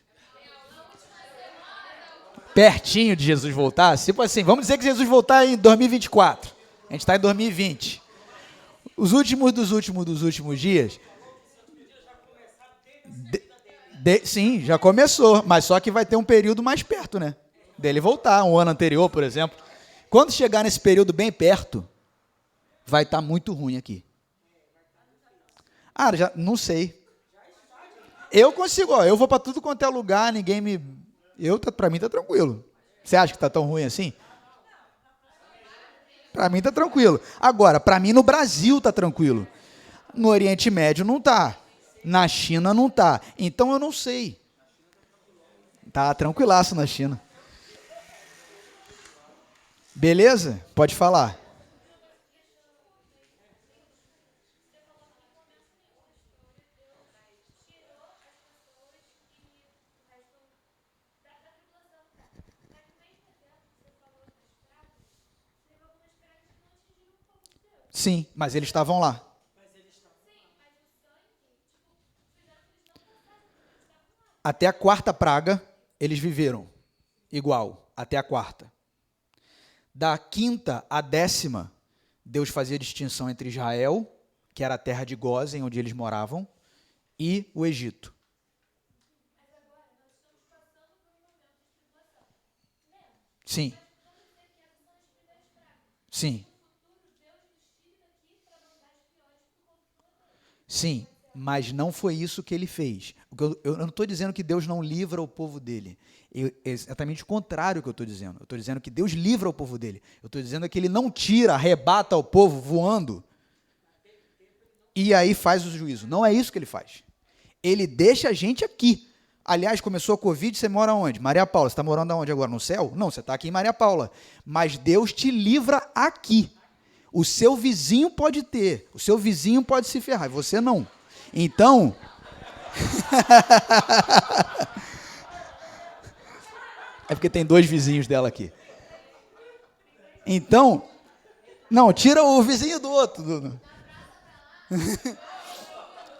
Pertinho de Jesus voltar. Tipo assim, vamos dizer que Jesus voltar em 2024. A gente está em 2020. Os últimos dos últimos dias. Sim, já começou. Mas só que vai ter um período mais perto, né? Dele voltar, um ano anterior, por exemplo. Quando chegar nesse período bem perto, vai estar muito ruim aqui. Já não sei. Eu consigo, eu vou para tudo quanto é lugar, ninguém me... Para mim tá tranquilo. Você acha que tá tão ruim assim? Para mim tá tranquilo. Agora, para mim no Brasil tá tranquilo. No Oriente Médio não tá. Na China não tá. Então eu não sei. Tá tranquilaço na China. Beleza? Pode falar. Sim, mas eles estavam lá. Até a 4ª praga, eles viveram igual, até a 4ª. Da 5ª à 10ª, Deus fazia distinção entre Israel, que era a terra de Gósen, onde eles moravam, e o Egito. Sim. Sim. Sim, mas não foi isso que ele fez. Eu não estou dizendo que Deus não livra o povo dele. É exatamente o contrário que eu estou dizendo. Eu estou dizendo que Deus livra o povo dele. Eu estou dizendo que ele não tira, arrebata o povo voando e aí faz o juízo. Não é isso que ele faz. Ele deixa a gente aqui. Aliás, começou a Covid, você mora onde? Maria Paula, você está morando aonde agora? No céu? Não, você está aqui em Maria Paula. Mas Deus te livra aqui. O seu vizinho pode ter, o seu vizinho pode se ferrar, você não. Então, é porque tem 2 vizinhos dela aqui. Então, não, tira o vizinho do outro.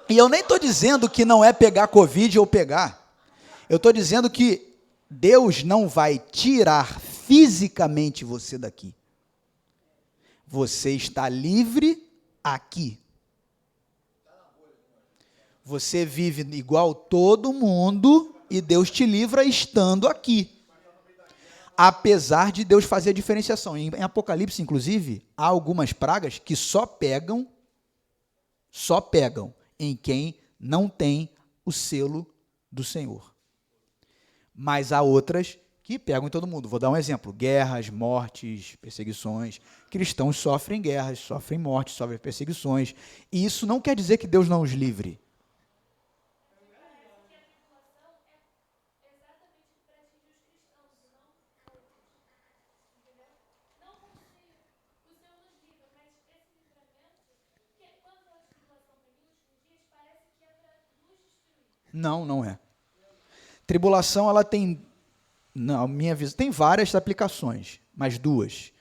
E eu nem estou dizendo que não é pegar Covid ou pegar. Eu estou dizendo que Deus não vai tirar fisicamente você daqui. Você está livre aqui. Você vive igual todo mundo e Deus te livra estando aqui. Apesar de Deus fazer a diferenciação. Em Apocalipse, inclusive, há algumas pragas que só pegam em quem não tem o selo do Senhor. Mas há outras que pegam em todo mundo. Vou dar um exemplo: guerras, mortes, perseguições. Cristãos sofrem guerras, sofrem mortes, sofrem perseguições. E isso não quer dizer que Deus não os livre. Não, não é. Tribulação, ela tem, na minha visão, tem várias aplicações, mas duas.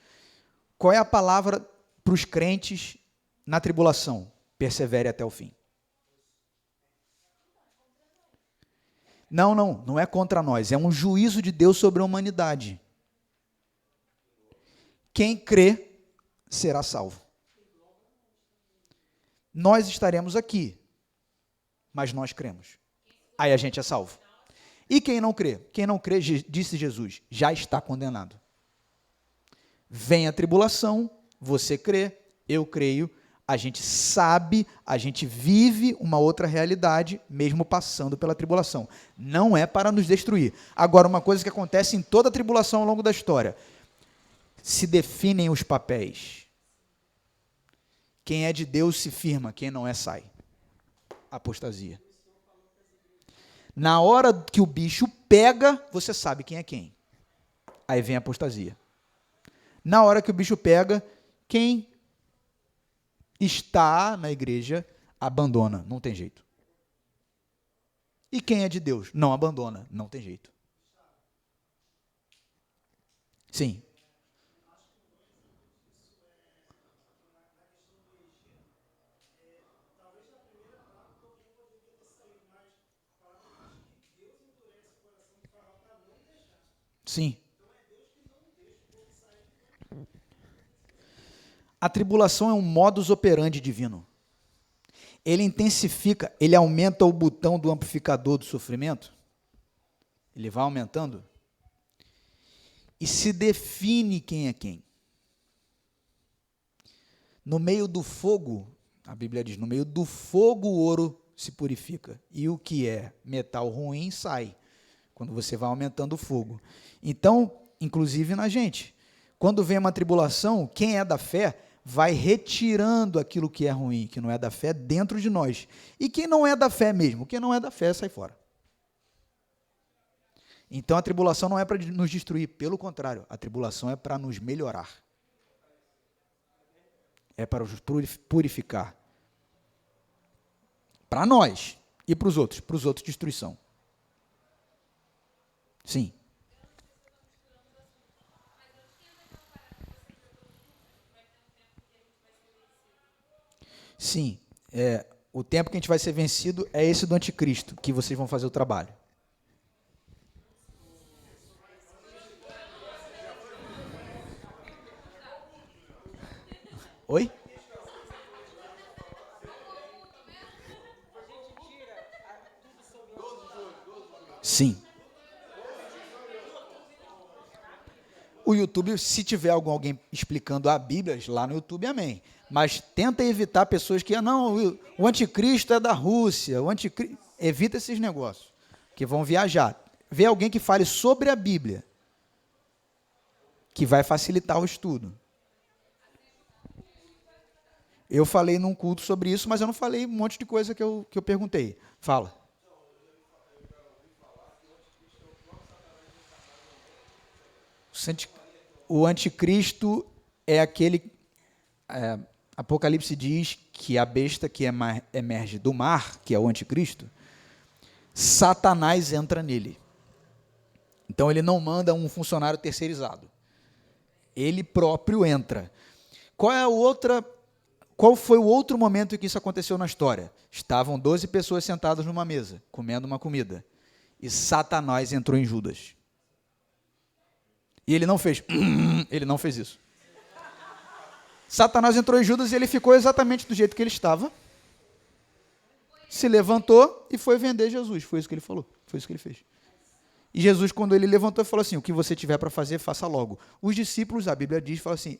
Qual é a palavra para os crentes na tribulação? Persevere até o fim. Não, não, não é contra nós, é um juízo de Deus sobre a humanidade. Quem crê será salvo. Nós estaremos aqui, mas nós cremos. Aí a gente é salvo. E quem não crê? Quem não crê, disse Jesus, já está condenado. Vem a tribulação, você crê, eu creio, a gente sabe, a gente vive uma outra realidade, mesmo passando pela tribulação. Não é para nos destruir. Agora, uma coisa que acontece em toda a tribulação ao longo da história, se definem os papéis. Quem é de Deus se firma, quem não é sai. Apostasia. Na hora que o bicho pega, você sabe quem é quem. Aí vem a apostasia. Na hora que o bicho pega, quem está na igreja abandona, não tem jeito. E quem é de Deus não abandona, não tem jeito. Sim. Sim. A tribulação é um modus operandi divino. Ele intensifica, ele aumenta o botão do amplificador do sofrimento. Ele vai aumentando. E se define quem é quem. No meio do fogo, a Bíblia diz, no meio do fogo o ouro se purifica. E o que é metal ruim sai, quando você vai aumentando o fogo. Então, inclusive na gente, quando vem uma tribulação, quem é da fé vai retirando aquilo que é ruim, que não é da fé, dentro de nós. E quem não é da fé mesmo, quem não é da fé, sai fora. Então a tribulação não é para nos destruir, pelo contrário, a tribulação é para nos melhorar. É para nos purificar. Para nós e para os outros destruição. Sim. Sim, o tempo que a gente vai ser vencido é esse do anticristo, que vocês vão fazer o trabalho. Oi? Sim. O YouTube, se tiver alguém explicando a Bíblia, lá no YouTube, amém. Mas tenta evitar pessoas que, não, o anticristo é da Rússia, evita esses negócios, que vão viajar. Vê alguém que fale sobre a Bíblia, que vai facilitar o estudo. Eu falei num culto sobre isso, mas eu não falei um monte de coisa que eu perguntei. Fala. O anticristo é aquele... Apocalipse diz que a besta que emerge do mar, que é o anticristo, Satanás entra nele. Então ele não manda um funcionário terceirizado. Ele próprio entra. Qual foi o outro momento em que isso aconteceu na história? Estavam 12 pessoas sentadas numa mesa, comendo uma comida. E Satanás entrou em Judas. E ele não fez isso. Satanás entrou em Judas e ele ficou exatamente do jeito que ele estava. Se levantou e foi vender Jesus. Foi isso que ele falou. Foi isso que ele fez. E Jesus, quando ele levantou, falou assim, o que você tiver para fazer, faça logo. Os discípulos, a Bíblia diz, falam assim,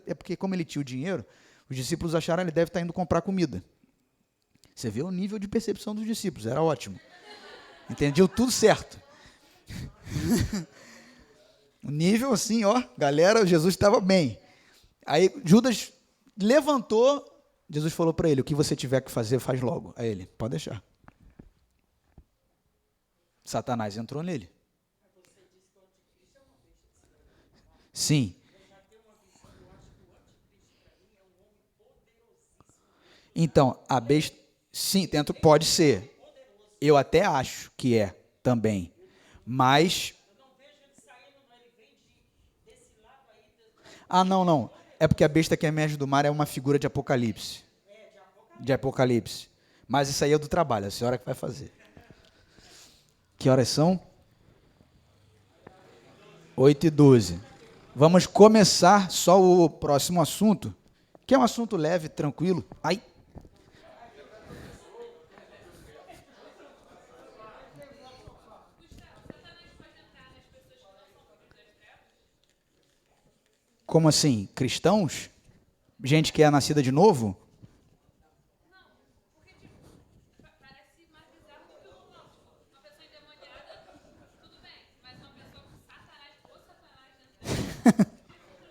é porque como ele tinha o dinheiro, os discípulos acharam que ele deve estar indo comprar comida. Você vê o nível de percepção dos discípulos, era ótimo. Entendiam tudo certo. Um nível assim, ó, galera, Jesus estava bem. Aí Judas levantou, Jesus falou para ele, o que você tiver que fazer, faz logo. Aí ele, pode deixar. Satanás entrou nele. Sim. Então, a besta, sim, dentro, pode ser. Eu até acho que é também. Mas, não. É porque a besta que emerge do mar é uma figura de Apocalipse. De Apocalipse. Mas isso aí é do trabalho, a senhora que vai fazer. Que horas são? 8h12. Vamos começar só o próximo assunto, que é um assunto leve, tranquilo. Ai. Como assim? Cristãos? Gente que é nascida de novo?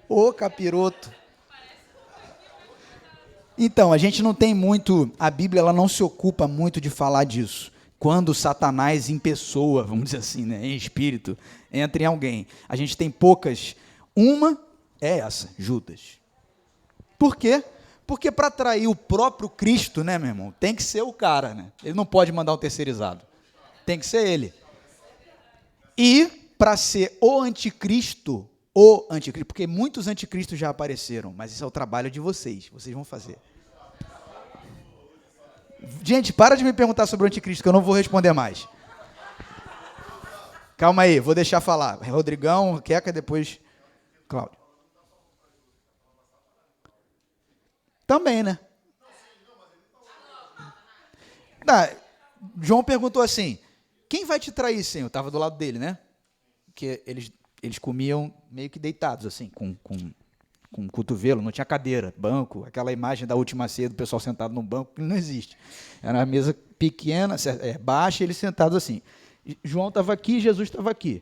Ô capiroto. Então, a gente não tem muito, a Bíblia ela não se ocupa muito de falar disso. Quando Satanás em pessoa, vamos dizer assim, né, em espírito, entra em alguém. A gente tem poucas. Uma é essa, Judas. Por quê? Porque para atrair o próprio Cristo, né, meu irmão, tem que ser o cara, né? Ele não pode mandar um terceirizado. Tem que ser ele. E para ser o anticristo, porque muitos anticristos já apareceram, mas isso é o trabalho de vocês vão fazer. Gente, para de me perguntar sobre o anticristo, que eu não vou responder mais. Calma aí, vou deixar falar. Rodrigão, Queca, depois Cláudio. Também, né? João perguntou assim, quem vai te trair, Senhor? Eu estava do lado dele, né? Que eles comiam meio que deitados, assim, com o cotovelo, não tinha cadeira, banco, aquela imagem da última ceia do pessoal sentado num banco, que não existe. Era uma mesa pequena, baixa, eles sentados assim. João estava aqui, Jesus estava aqui.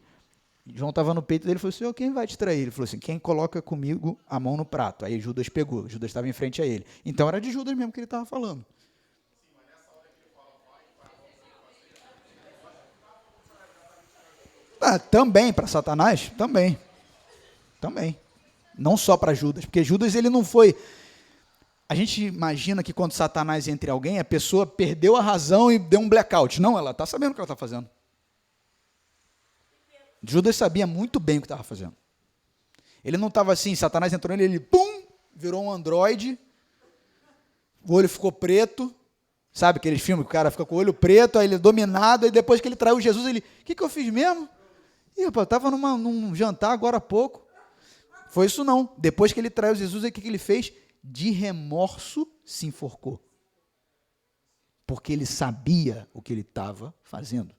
João estava no peito dele e falou, Senhor, quem vai te trair? Ele falou assim, quem coloca comigo a mão no prato? Aí Judas pegou, Judas estava em frente a ele. Então era de Judas mesmo que ele estava falando. Também para Satanás, também. Não só para Judas, porque Judas ele não foi. A gente imagina que quando Satanás entra em alguém, a pessoa perdeu a razão e deu um blackout. Não, ela está sabendo o que ela está fazendo. Judas sabia muito bem o que estava fazendo. Ele não estava assim, Satanás entrou nele, ele pum, virou um androide, o olho ficou preto. Sabe aqueles filmes que o cara fica com o olho preto, aí ele é dominado, e depois que ele traiu Jesus, ele, o que eu fiz mesmo? Ih, rapaz, eu estava num jantar agora há pouco. Foi isso não. Depois que ele traiu Jesus, o que ele fez? De remorso se enforcou. Porque ele sabia o que ele estava fazendo.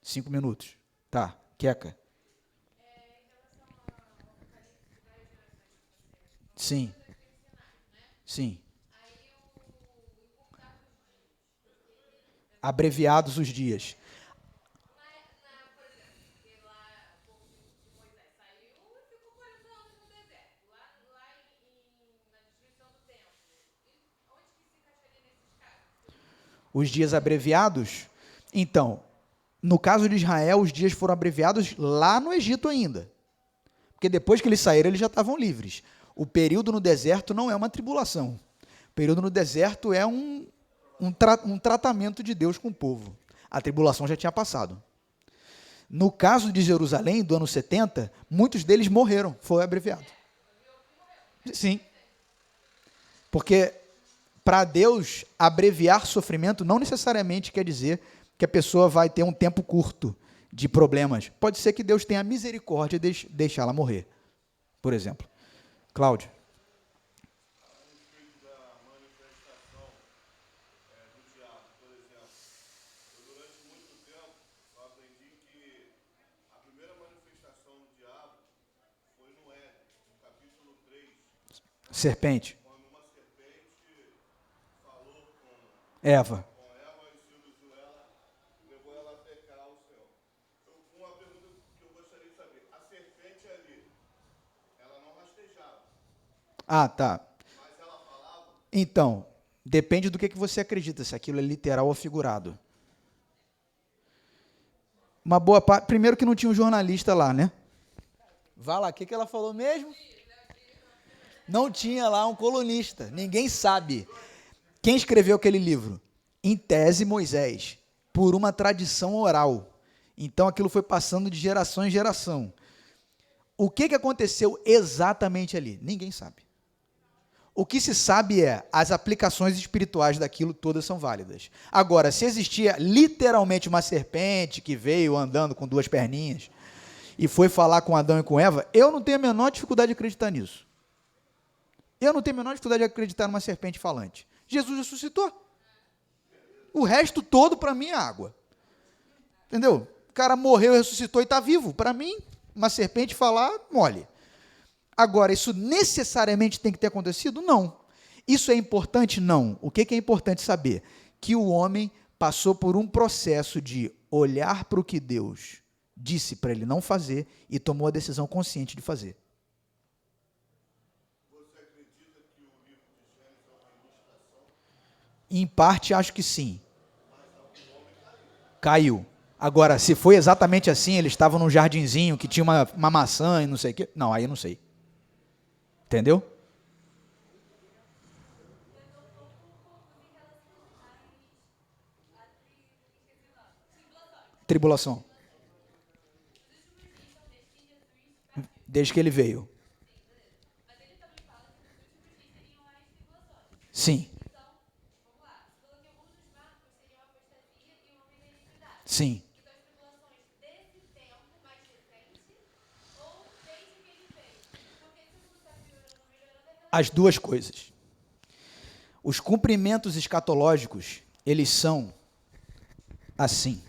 5 minutos. Tá, Queca. Sim. Sim. Abreviados os dias. Os dias abreviados? Então, no caso de Israel, os dias foram abreviados lá no Egito ainda. Porque depois que eles saíram, eles já estavam livres. O período no deserto não é uma tribulação. O período no deserto é um tratamento de Deus com o povo. A tribulação já tinha passado. No caso de Jerusalém, do ano 70, muitos deles morreram. Foi abreviado. Sim. Porque para Deus, abreviar sofrimento não necessariamente quer dizer que a pessoa vai ter um tempo curto de problemas. Pode ser que Deus tenha misericórdia de deixá-la morrer, por exemplo. Cláudio. Serpente. Eva. Ah, tá. Então, depende do que você acredita, se aquilo é literal ou figurado. Uma boa parte. Primeiro que não tinha um jornalista lá, né? Vá lá, o que ela falou mesmo? Não tinha lá um colunista. Ninguém sabe. Quem escreveu aquele livro? Em tese, Moisés, por uma tradição oral. Então aquilo foi passando de geração em geração. O que aconteceu exatamente ali? Ninguém sabe. O que se sabe é as aplicações espirituais daquilo todas são válidas. Agora, se existia literalmente uma serpente que veio andando com duas perninhas e foi falar com Adão e com Eva, eu não tenho a menor dificuldade de acreditar nisso. Eu não tenho a menor dificuldade de acreditar numa serpente falante. Jesus ressuscitou. O resto todo, para mim, é água. Entendeu? O cara morreu, ressuscitou e está vivo. Para mim, uma serpente falar, mole. Agora, isso necessariamente tem que ter acontecido? Não. Isso é importante? Não. O que é importante saber? Que o homem passou por um processo de olhar para o que Deus disse para ele não fazer e tomou a decisão consciente de fazer. Você acredita que o livro de Gênesis é uma ilustração? Em parte, acho que sim. Caiu. Agora, se foi exatamente assim, eles estavam num jardinzinho que tinha uma maçã e não sei o quê. Não, aí eu não sei. Entendeu? Tribulação. Desde que ele veio. Sim. Sim. As duas coisas. Os cumprimentos escatológicos, eles são assim.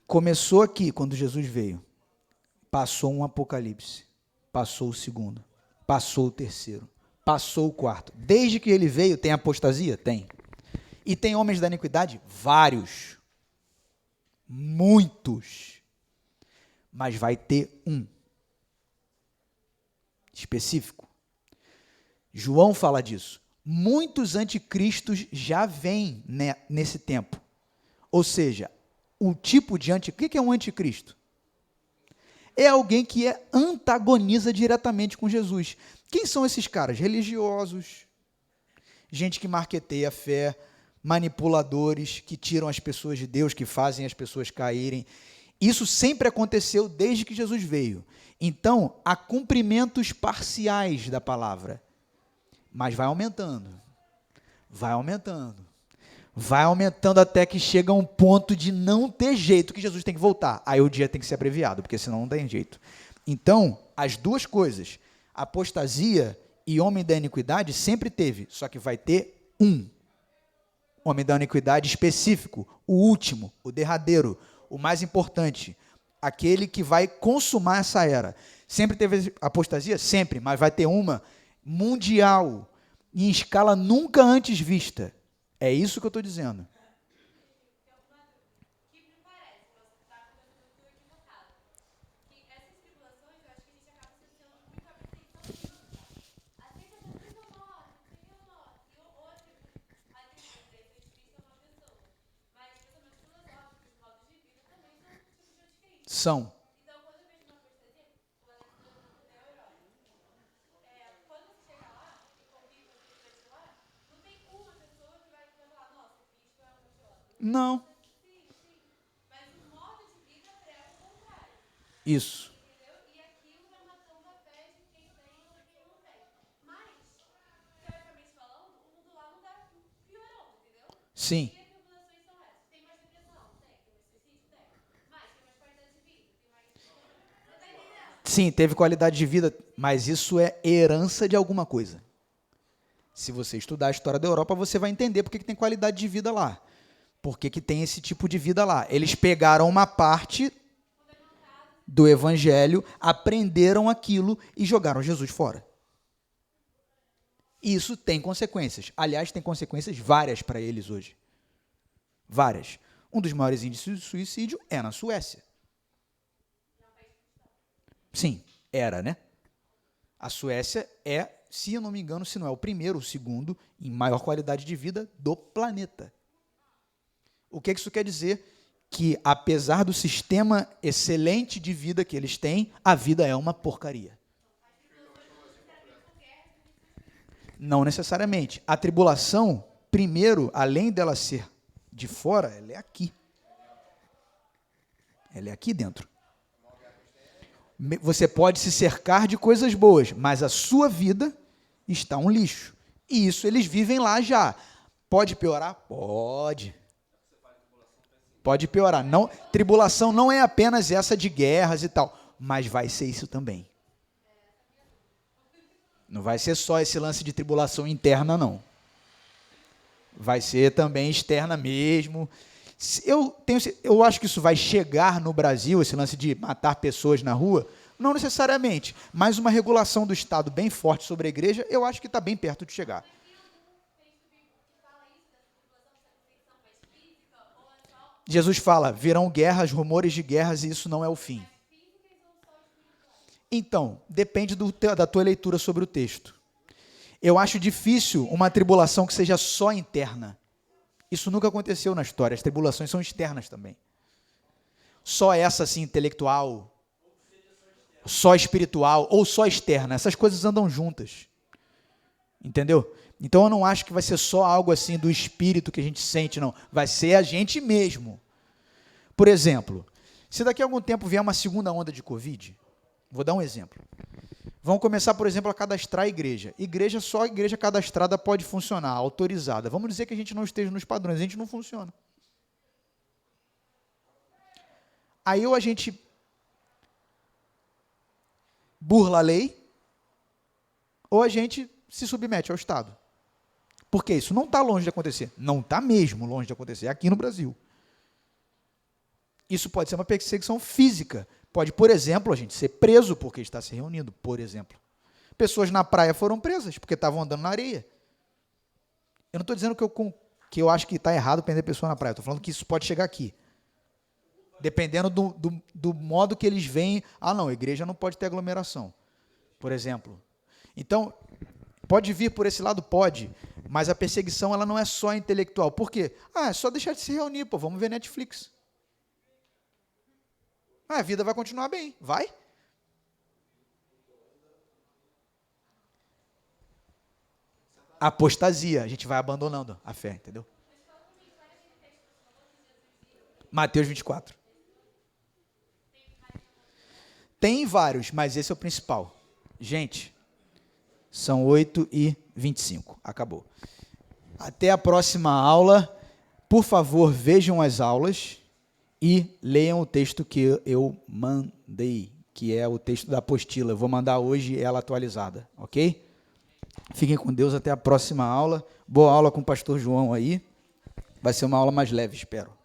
Começou aqui, quando Jesus veio. Passou um apocalipse. Passou o segundo. Passou o terceiro. Passou o quarto. Desde que ele veio, tem apostasia? Tem. E tem homens da iniquidade? Vários. Muitos. Mas vai ter um específico. João fala disso. Muitos anticristos já vêm nesse tempo. Ou seja, o tipo de anticristo. O que é um anticristo? É alguém que antagoniza diretamente com Jesus. Quem são esses caras? Religiosos, gente que marqueteia a fé, manipuladores, que tiram as pessoas de Deus, que fazem as pessoas caírem. Isso sempre aconteceu desde que Jesus veio. Então, há cumprimentos parciais da palavra, mas vai aumentando, vai aumentando, vai aumentando até que chega a um ponto de não ter jeito, que Jesus tem que voltar. Aí o dia tem que ser abreviado, porque senão não tem jeito. Então, as duas coisas, apostasia e homem da iniquidade, sempre teve, só que vai ter um homem da iniquidade específico, o último, o derradeiro, o mais importante, aquele que vai consumar essa era. Sempre teve apostasia? Sempre, mas vai ter uma mundial, em escala nunca antes vista. É isso que eu estou dizendo. São. Não. Isso. Sim. Sim, teve qualidade de vida, mas isso é herança de alguma coisa. Se você estudar a história da Europa, você vai entender por que tem qualidade de vida lá. Por que tem esse tipo de vida lá. Eles pegaram uma parte do evangelho, aprenderam aquilo e jogaram Jesus fora. Isso tem consequências. Aliás, tem consequências várias para eles hoje. Várias. Um dos maiores índices de suicídio é na Suécia. Sim, era, né? A Suécia é, se eu não me engano, se não é o primeiro, o segundo, em maior qualidade de vida do planeta. O que isso quer dizer? Que, apesar do sistema excelente de vida que eles têm, a vida é uma porcaria. Não necessariamente. A tribulação, primeiro, além dela ser de fora, ela é aqui. Ela é aqui dentro. Você pode se cercar de coisas boas, mas a sua vida está um lixo. E isso eles vivem lá já. Pode piorar? Pode. Pode piorar. Não, tribulação não é apenas essa de guerras e tal, mas vai ser isso também. Não vai ser só esse lance de tribulação interna, não. Vai ser também externa mesmo. Eu acho que isso vai chegar no Brasil, esse lance de matar pessoas na rua, não necessariamente, mas uma regulação do Estado bem forte sobre a igreja, eu acho que está bem perto de chegar. Jesus fala, virão guerras, rumores de guerras, e isso não é o fim. Então, depende da tua leitura sobre o texto. Eu acho difícil uma tribulação que seja só interna. Isso nunca aconteceu na história, as tribulações são externas também. Só essa, assim, intelectual, só espiritual ou só externa, essas coisas andam juntas. Entendeu? Então eu não acho que vai ser só algo assim do espírito que a gente sente, não. Vai ser a gente mesmo. Por exemplo, se daqui a algum tempo vier uma segunda onda de Covid, vou dar um exemplo. Vamos começar, por exemplo, a cadastrar a igreja. Só a igreja cadastrada pode funcionar, autorizada. Vamos dizer que a gente não esteja nos padrões, a gente não funciona. Aí ou a gente burla a lei, ou a gente se submete ao Estado. Porque isso não está longe de acontecer. Não está mesmo longe de acontecer, aqui no Brasil. Isso pode ser uma perseguição física. Pode, por exemplo, a gente ser preso porque está se reunindo, por exemplo. Pessoas na praia foram presas porque estavam andando na areia. Eu não estou dizendo que eu acho que está errado prender pessoa na praia. Estou falando que isso pode chegar aqui. Dependendo do modo que eles veem. Ah, não, a igreja não pode ter aglomeração, por exemplo. Então, pode vir por esse lado? Pode. Mas a perseguição ela não é só intelectual. Por quê? É só deixar de se reunir, pô, vamos ver Netflix. A vida vai continuar bem, vai? Apostasia, a gente vai abandonando a fé, entendeu? Mateus 24. Tem vários, mas esse é o principal. Gente, são 8h25, acabou. Até a próxima aula. Por favor, vejam as aulas e leiam o texto que eu mandei, que é o texto da apostila. Eu vou mandar hoje ela atualizada, ok? Fiquem com Deus, até a próxima aula. Boa aula com o pastor João aí. Vai ser uma aula mais leve, espero.